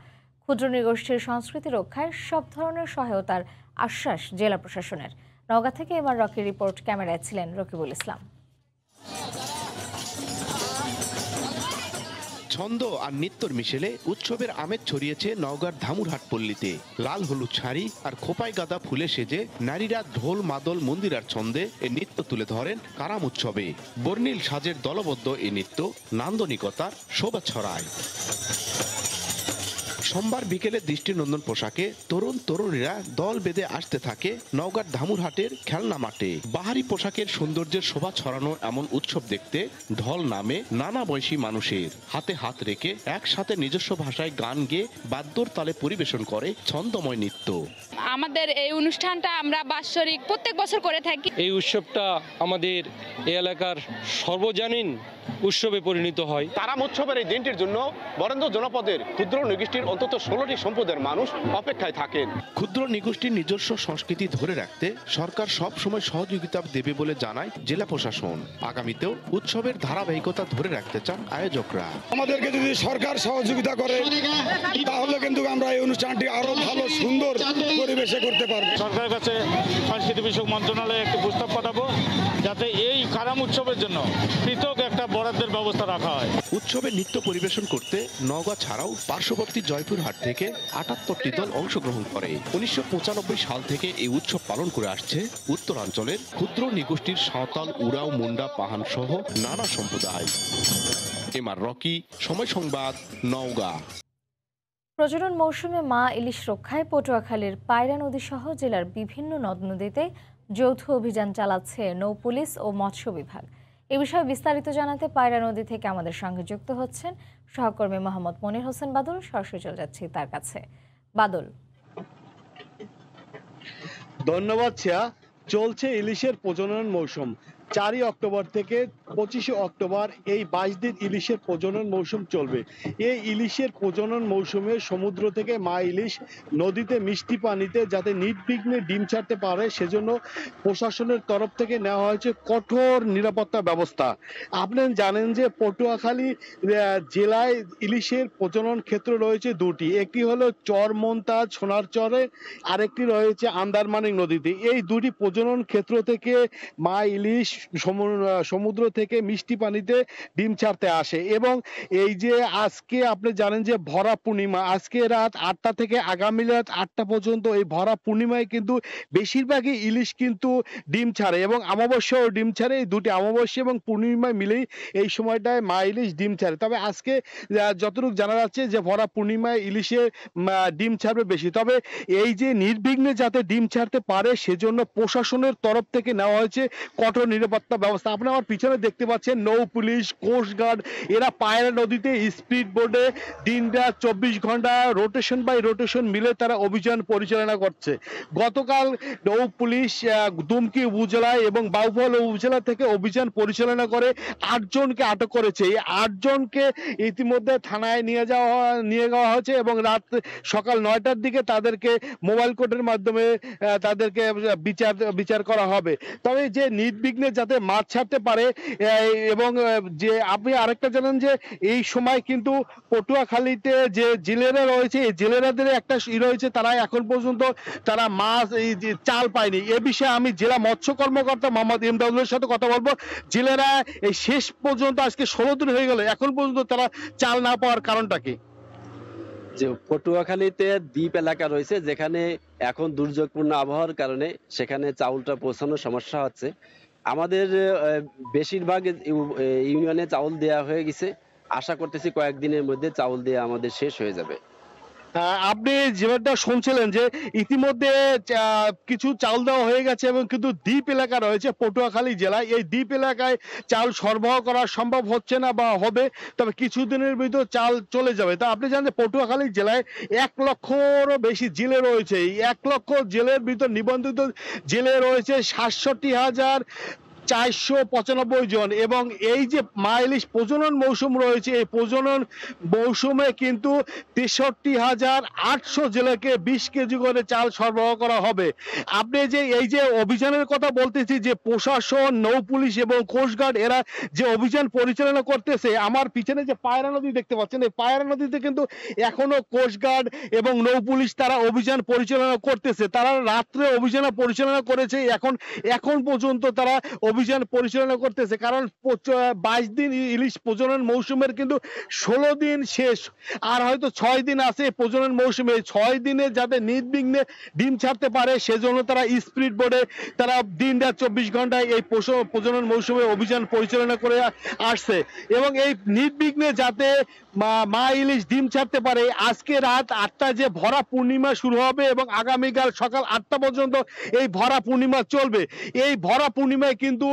ক্ষুদ্র নৃগোষ্ঠীর সংস্কৃতি রক্ষায় সব ধরনের সহায়তার আশ্বাস জেলা প্রশাসনের। নওগাঁ থেকে এমআর রকির রিপোর্ট, ক্যামেরায় ছিলেন রকিবুল ইসলাম। ছন্দ আর নৃত্যর মিশেলে উৎসবের আমেজ ছড়িয়েছে নওগাঁর ধামুরহাট পল্লীতে। লাল হলুদ শাড়ি আর খোপায় গাঁদা ফুলে সেজে নারীরা ঢোল, মাদল, মন্দিরার ছন্দে এ নৃত্য তুলে ধরেন কারাম উৎসবে। বর্ণিল সাজের দলবদ্ধ এই নৃত্য নান্দনিকতার শোভা ছড়ায়। সোমবার বিকেলে দৃষ্টিনন্দন পোশাকে তরুণ তরুণীরা দল বেঁধে আসতে থাকে নওগাঁর ধামুরহাটের খেলনা মাঠে। বাহারি পোশাকের সৌন্দর্যের শোভা ছড়ানো এমন উৎসব দেখতে ঢল নামে নানা বয়সী মানুষের। হাতে হাত রেখে একসাথে নিজস্ব ভাষায় গান গেয়ে বাদ্যর তালে পরিবেশন করে ছন্দময় নৃত্য। আমাদের এই অনুষ্ঠানটা আমরা বাৎসরিক প্রত্যেক বছর করে থাকি। এই উৎসবটা আমাদের এই এলাকার সর্বজনীন উৎসবে পরিণত হয়। কারাম উৎসবের এই দিনটির জন্য বরেন্দ্র জনপদের ক্ষুদ্র নৃগোষ্ঠীর অন্তত 16টি সম্প্রদায়ের মানুষ অপেক্ষায় থাকেন। ক্ষুদ্র নৃগোষ্ঠীর নিজস্ব সংস্কৃতি ধরে রাখতে সরকার সব সময় সহযোগিতা দেবে বলে জানায় জেলা প্রশাসন। আগামীতেও উৎসবের ধারাবাহিকতা ধরে রাখতে চান আয়োজকরা। আমাদেরকে যদি সরকার সহযোগিতা করে তাহলে কিন্তু আমরা এই অনুষ্ঠানটি আরো ভালো সুন্দর পরিবেশে করতে পারবো। সরকারের কাছে সংস্কৃতি বিষয়ক মন্ত্রণালয়ে একটি প্রস্তাব পাঠাবো যাতে এই কারাম উৎসবের জন্য পৃথক একটা বরাদ্দের ব্যবস্থা রাখা হয়। উৎসবে নৃত্য পরিবেশন করতে নওগাঁ ছাড়াও পার্শ্ববর্তী জয়পুরহাট থেকে 78টি দল অংশগ্রহণ করে। 1995 সাল থেকে এই উৎসব পালন করে আসছে উত্তরাঞ্চলের ক্ষুদ্র নৃগোষ্ঠীর সাঁওতাল, উরাও, মুন্ডা, পাহান সহ নানা সম্প্রদায়। এমআর রকি, সময় সংবাদ, নওগাঁ। প্রজনন মৌসুমে মা ইলিশ রক্ষায় পটুয়াখালীর পায়রা নদী সহ জেলার বিভিন্ন নদ নদীতে যৌথ অভিযান চালাচ্ছে নৌ পুলিশ ও মৎস্য বিভাগ। এ বিষয়ে বিস্তারিত জানাতে পায়রা নদী থেকে আমাদের সঙ্গে যুক্ত হচ্ছেন সহকর্মী মোহাম্মদ মনির হোসেন বাদল। সরাসরি চলে যাচ্ছি তার কাছে। বাদল। ধন্যবাদ ছিয়া। চলছে ইলিশের প্রজনন মৌসুম। 4 অক্টোবর থেকে 25 অক্টোবর এই 22 দিন ইলিশের প্রজনন মৌসুম চলবে। এই ইলিশের প্রজনন মৌসুমে সমুদ্র থেকে মা ইলিশ নদীতে মিষ্টি পানিতে যাতে নির্বিঘ্নে ডিম ছাড়তে পারে সেজন্য প্রশাসনের তরফ থেকে নেওয়া হয়েছে কঠোর নিরাপত্তা ব্যবস্থা। আপনি জানেন যে পটুয়াখালী জেলায় ইলিশের প্রজনন ক্ষেত্র রয়েছে দুটি, একটি হলো চরমন্তাজ সোনারচরে, আরেকটি রয়েছে আন্দারমানিক নদীতে। এই দুটি প্রজনন ক্ষেত্র থেকে মা ইলিশ সমুদ্র থেকে মিষ্টি পানিতে ডিম ছাড়তে আসে এবং এই যে আজকে আপনি জানেন যে ভরা পূর্ণিমা, আজকে রাত 8টা থেকে আগামী রাত 8টা পর্যন্ত এই ভরা পূর্ণিমায় কিন্তু বেশিরভাগই ইলিশ কিন্তু ডিম ছাড়ে এবং অমাবস্যাও ডিম ছাড়ে। এই দুটি অমাবস্যা এবং পূর্ণিমায় মিলেই এই সময়টায় মা ইলিশ ডিম ছাড়ে। তবে আজকে যতটুকু জানা যাচ্ছে যে ভরা পূর্ণিমায় ইলিশে ডিম ছাড়বে বেশি। তবে এই যে নির্বিঘ্নে যাতে ডিম ছাড়তে পারে সেজন্য প্রশাসনের তরফ থেকে নেওয়া হয়েছে কঠোর নিরাপত্তা ব্যবস্থা। আপনি আমার পিছনে দেখতে পাচ্ছেন নৌ পুলিশ, কোস্টগার্ড এরা পায়রা নদীতে স্পিড বোটে দিনরাত 24 ঘন্টা রোটেশন বাই রোটেশন মিলে তারা অভিযান পরিচালনা করছে। গতকাল নৌ পুলিশ দুমকি উপজেলায় এবং বাউফল উপজেলা থেকে অভিযান পরিচালনা করে 8 জনকে আটক করেছে। এই 8 জনকে ইতিমধ্যে থানায় নিয়ে যাওয়া হয়েছে এবং রাত সকাল 9টার দিকে তাদেরকে মোবাইল কোর্টের মাধ্যমে তাদেরকে বিচার করা হবে। তবে যে নির্বিঘ্নে যাতে মাছ ছাড়তে পারে এবং যে আপনি আরেকটা জানেন যে এই সময় কিন্তু পটুয়াখালীতে যে জেলেরা রয়েছে এই জেলেরাদের একটা রয়েছে, তারা এখন পর্যন্ত তারা মাছ এই যে চাল পায়নি। এ বিষয়ে আমি জেলা মৎস্য কর্মকর্তা মোহাম্মদ ইমদাদুলের সাথে কথা বলবো। জেলেরা এই শেষ পর্যন্ত আজকে 16 দিন হয়ে গেল, এখন পর্যন্ত তারা চাল না পাওয়ার কারণটা কি? যে পটুয়াখালীতে দ্বীপ এলাকা রয়েছে যেখানে এখন দুর্যোগপূর্ণ আবহাওয়ার কারণে সেখানে চাউলটা পৌঁছানোর সমস্যা হচ্ছে। আমাদের বেশিরভাগ ইউনিয়নে চাউল দেয়া হয়ে গেছে, আশা করতেছি কয়েকদিনের মধ্যে চাউল দেয়া আমাদের শেষ হয়ে যাবে। আপনি যেটা শুনছিলেন যে ইতিমধ্যে কিছু চাল দেওয়া হয়ে গেছে এবং কিন্তু দ্বীপ এলাকা রয়েছে পটুয়াখালী জেলায়, এই দ্বীপ এলাকায় চাল সরবরাহ করা সম্ভব হচ্ছে না বা হবে, তবে কিছুদিনের ভিতর চাল চলে যাবে। তা আপনি জানেন যে পটুয়াখালী জেলায় 1 লক্ষরও বেশি জেলে রয়েছে। এই 1 লক্ষ জেলের ভিতর নিবন্ধিত জেলে রয়েছে 67,495 জন এবং এই যে মা ইলিশ প্রজনন মৌসুম রয়েছে এই প্রজনন মৌসুমে কিন্তু 63,800 জেলেকে 20 কেজি করে চাল সরবরাহ করা হবে। আপনি যে এই যে অভিযানের কথা বলতেছি যে প্রশাসন, নৌ পুলিশ এবং কোস্টগার্ড এরা যে অভিযান পরিচালনা করতেছে, আমার পিছনে যে পায়রা নদী দেখতে পাচ্ছেন এই পায়রা নদীতে কিন্তু এখনো কোস্টগার্ড এবং নৌ পুলিশ তারা অভিযান পরিচালনা করতেছে। তারা রাত্রে অভিযান পরিচালনা করেছে, এখন পর্যন্ত তারা অভিযান পরিচালনা করতেছে। কারণ 22 দিন ইলিশ প্রজনন মৌসুমের কিন্তু 16 দিন শেষ, আর হয়তো 6 দিন আছে প্রজনন মৌসুমে। 6 দিনে যাতে নির্বিঘ্নে ডিম ছাড়তে পারে সেজন্য তারা স্পিড বোর্ডে তারা দিন রাত 24 ঘন্টায় এই প্রজনন মৌসুমে অভিযান পরিচালনা করে আসছে এবং এই নির্বিঘ্নে যাতে মা ইলিশ ডিম ছাড়তে পারে। আজকে রাত 8টা যে ভরা পূর্ণিমা শুরু হবে এবং আগামীকাল সকাল 8টা পর্যন্ত এই ভরা পূর্ণিমা চলবে। এই ভরা পূর্ণিমায় কিন্তু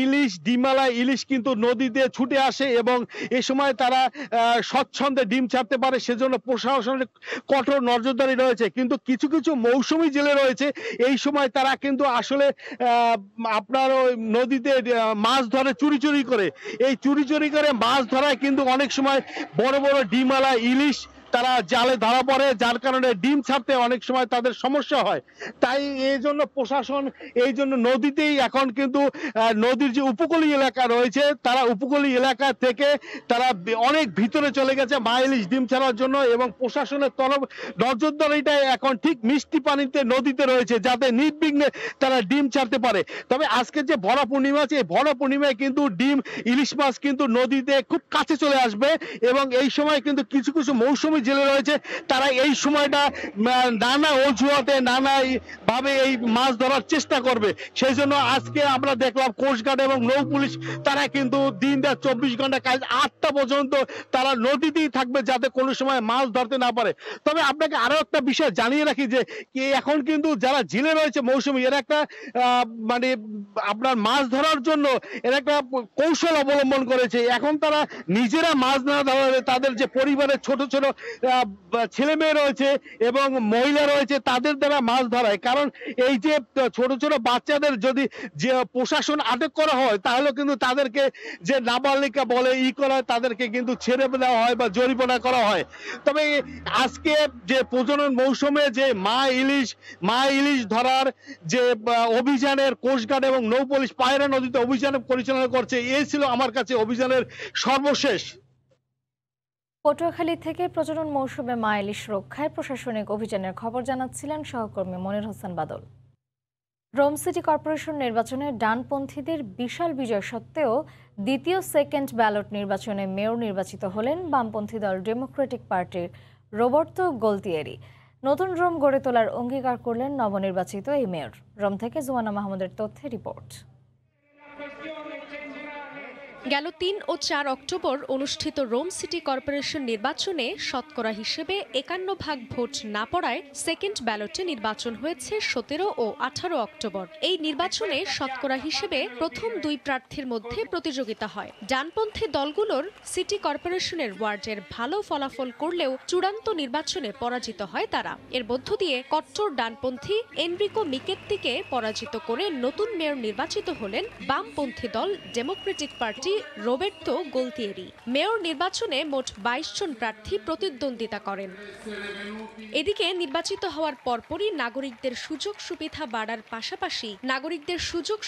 ইলিশ ডিমালা ইলিশ কিন্তু নদীতে ছুটে আসে এবং এই সময় তারা স্বচ্ছন্দে ডিম ছাড়তে পারে, সেজন্য প্রশাসনের কঠোর নজরদারি রয়েছে। কিন্তু কিছু কিছু মৌসুমী জেলে রয়েছে এই সময় তারা কিন্তু আসলে আপনার নদীতে মাছ ধরে চুরি করে। এই চুরি করে মাছ ধরায় কিন্তু অনেক সময় বড় বড় ডিমালা ইলিশ তারা জালে ধরা পড়ে, যার কারণে ডিম ছাড়তে অনেক সময় তাদের সমস্যা হয়। তাই এই জন্য প্রশাসন এই জন্য নদীতেই এখন কিন্তু নদীর যে উপকূলীয় এলাকা রয়েছে তারা উপকূলীয় এলাকা থেকে তারা অনেক ভিতরে চলে গেছে মা ইলিশ ডিম ছাড়ার জন্য এবং প্রশাসনের তরফ নজরদারিটা এখন ঠিক মিষ্টি পানিতে নদীতে রয়েছে যাতে নির্বিঘ্নে তারা ডিম ছাড়তে পারে। তবে আজকে যে ভরা পূর্ণিমা আছে এই ভরা পূর্ণিমায় কিন্তু ডিম ইলিশ মাছ কিন্তু নদীতে খুব কাছে চলে আসবে এবং এই সময় কিন্তু কিছু কিছু মৌসুমী জেলে রয়েছে তারা এই সময়টা নানা অজুহাতে নানা ভাবে এই মাছ ধরার চেষ্টা করবে। সেই জন্য আজকে আমরা দেখলাম কোস্টগার্ড এবং নৌ পুলিশ তারা কিন্তু দিন রাত 24 ঘন্টা কাজ 8টা পর্যন্ত তারা নদীতেই থাকবে যাতে কোনো সময় মাছ ধরতে না পারে। তবে আপনাকে আরো একটা বিষয় জানিয়ে রাখি যে এখন কিন্তু যারা জেলে রয়েছে মৌসুমী এরা একটা মানে আপনার মাছ ধরার জন্য এরা একটা কৌশল অবলম্বন করেছে। এখন তারা নিজেরা মাছ না ধরে তাদের যে পরিবারের ছোট ছোট ছেলে মেয়ে রয়েছে এবং মহিলা রয়েছে তাদের দ্বারা মাছ ধরায়। কারণ এই যে ছোট ছোট বাচ্চাদের যদি যে প্রশাসন আটক করা হয় তাহলে কিন্তু তাদেরকে যে নাবালিকা বলে করা হয়, তাদেরকে কিন্তু ছেড়ে দেওয়া হয় বা জরিমানা করা হয়। তবে আজকে যে প্রজনন মৌসুমে যে মা ইলিশ ধরার যে অভিযানের কোস্টগার্ড এবং নৌপুলিশ পায়রা নদীতে অভিযান পরিচালনা করছে, এই ছিল আমার কাছে অভিযানের সর্বশেষ। পটুয়াখালী থেকে প্রজনন মৌসুমে মা ইলিশ রক্ষায় প্রশাসনিক অভিযানের খবর জানাচ্ছিলেন সহকর্মী মনির হোসেন বাদল। রোম সিটি কর্পোরেশন নির্বাচনে ডানপন্থীদের বিশাল বিজয় সত্ত্বেও দ্বিতীয় সেকেন্ড ব্যালট নির্বাচনে মেয়র নির্বাচিত হলেন বামপন্থী দল ডেমোক্রেটিক পার্টির রোবর্তো গোলতিয়েরি। নতুন রোম গড়ে তোলার অঙ্গীকার করলেন নবনির্বাচিত এই মেয়র। রোম থেকে জুমানা মাহমুদের তথ্যে রিপোর্ট। গেল ৩ ও ৪ অক্টোবর অনুষ্ঠিত রোম সিটি কর্পোরেশন নির্বাচনে শতকরা হিসেবে ৫১ ভাগ ভোট না পড়ায় সেকেন্ড ব্যালটে নির্বাচন হয়েছে ১৭ ও ১৮ অক্টোবর। এই নির্বাচনে শতকরা হিসেবে প্রথম দুই প্রার্থীর মধ্যে প্রতিযোগিতা হয়। ডানপন্থী দলগুলোর সিটি কর্পোরেশনের ওয়ার্ডের ভালো ফলাফল করলেও চূড়ান্ত নির্বাচনে পরাজিত হয় তারা। এর মধ্য দিয়ে কট্টর ডানপন্থী এনরিকো মিকেত্তিকে পরাজিত করে নতুন মেয়র নির্বাচিত হলেন বামপন্থী দল ডেমোক্রেটিক পার্টি রোবের্তো গোলতিয়েরি। মেয়র নির্বাচনে মোট ২২ জন প্রার্থী প্রতিদ্বন্দ্বিতা করেন। এদিকে নির্বাচিত হওয়ার পরপরই নাগরিকদের সুযোগ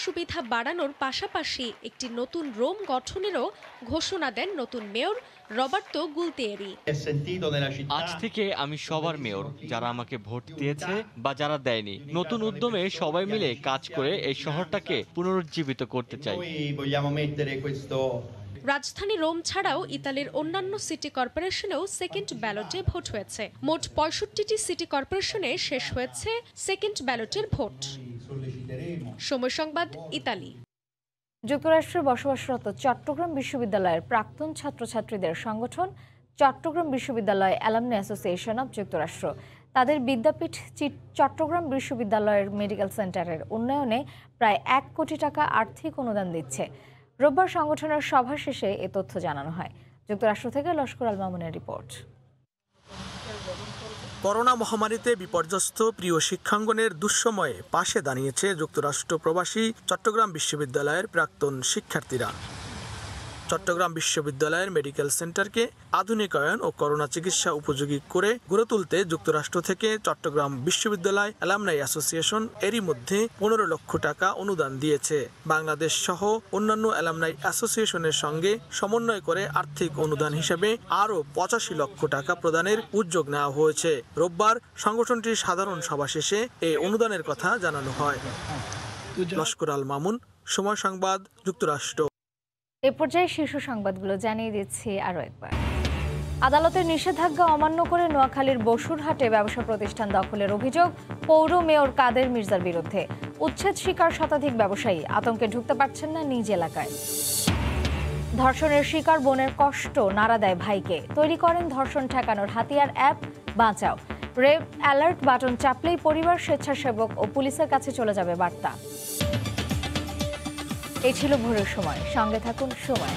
সুবিধা বাড়ানোর পাশাপাশি একটি নতুন রোম গঠনেরও ঘোষণা দেন নতুন মেয়র রবার্তো গুলতিয়েরি। আজ থেকে আমি সবার মেয়র, যারা আমাকে ভোট দিয়েছে বা যারা দেয়নি। নতুন উদ্যমে সবাই মিলে কাজ করে এই শহরটাকে পুনরুজ্জীবিত করতে চাই। রাজধানী রোম ছাড়াও ইতালির অন্যান্য সিটি কর্পোরেশনেও সেকেন্ড ব্যালটে ভোট হয়েছে। মোট ৬৫টি সিটি কর্পোরেশনে শেষ হয়েছে সেকেন্ড ব্যালটের ভোট। সময় সংবাদ, ইতালি। যুক্তরাষ্ট্রে বসবাসরত চট্টগ্রাম বিশ্ববিদ্যালয়ের প্রাক্তন ছাত্রছাত্রীদের সংগঠন চট্টগ্রাম বিশ্ববিদ্যালয় অ্যালামনি অ্যাসোসিয়েশন অব যুক্তরাষ্ট্র তাদের বিদ্যাপীঠ চট্টগ্রাম বিশ্ববিদ্যালয়ের মেডিকেল সেন্টারের উন্নয়নে প্রায় ১ কোটি টাকা আর্থিক অনুদান দিচ্ছে। রোববার সংগঠনের সভা শেষে এ তথ্য জানানো হয়। যুক্তরাষ্ট্র থেকে লস্কর আল মামুনের রিপোর্ট। করোনা মহামারীতে বিপর্যস্ত প্রিয় শিক্ষাঙ্গনের দুঃসময়ে পাশে দাঁড়িয়েছে যুক্তরাষ্ট্র প্রবাসী চট্টগ্রাম বিশ্ববিদ্যালয়ের প্রাক্তন শিক্ষার্থীরা। চট্টগ্রাম বিশ্ববিদ্যালয়ের মেডিকেল সেন্টারকে আধুনিকায়ন ও করোনা চিকিৎসা উপযোগী করে গড়ে তুলতে যুক্তরাষ্ট্র থেকে চট্টগ্রাম বিশ্ববিদ্যালয় অ্যালামনাই অ্যাসোসিয়েশন এরই মধ্যে ১৫ লক্ষ টাকা অনুদান দিয়েছে। বাংলাদেশ সহ অন্যান্য অ্যালামনাই অ্যাসোসিয়েশনের সঙ্গে সমন্বয় করে আর্থিক অনুদান হিসেবে আরও ৮৫ লক্ষ টাকা প্রদানের উদ্যোগ নেওয়া হয়েছে। রোববার সংগঠনটির সাধারণ সভা শেষে এই অনুদানের কথা জানানো হয়। লস্কর আল মামুন, সময় সংবাদ, যুক্তরাষ্ট্র। এ পর্যায়ে শীর্ষ সংবাদগুলো জানিয়ে দিচ্ছি আরও একবার। আদালতের নিষেধাজ্ঞা অমান্য করে নোয়াখালীর বসুরহাটে ব্যবসা প্রতিষ্ঠান দখলের অভিযোগ পৌর মেয়র কাদের মির্জার বিরুদ্ধে। উচ্ছেদ শিকার শতাধিক ব্যবসায়ী, আতঙ্কে ঢুকতে পারছেন না নিজ এলাকায়। ধর্ষণের শিকার বোনের কষ্ট নাড়া দেয় ভাইকে, তৈরি করেন ধর্ষণ ঠেকানোর হাতিয়ার অ্যাপ বাঁচাও। রেপ অ্যালার্ট বাটন চাপলেই পরিবার, স্বেচ্ছাসেবক ও পুলিশের কাছে চলে যাবে বার্তা। এই ছিল ভোরের সময়। সঙ্গে থাকুন সময়।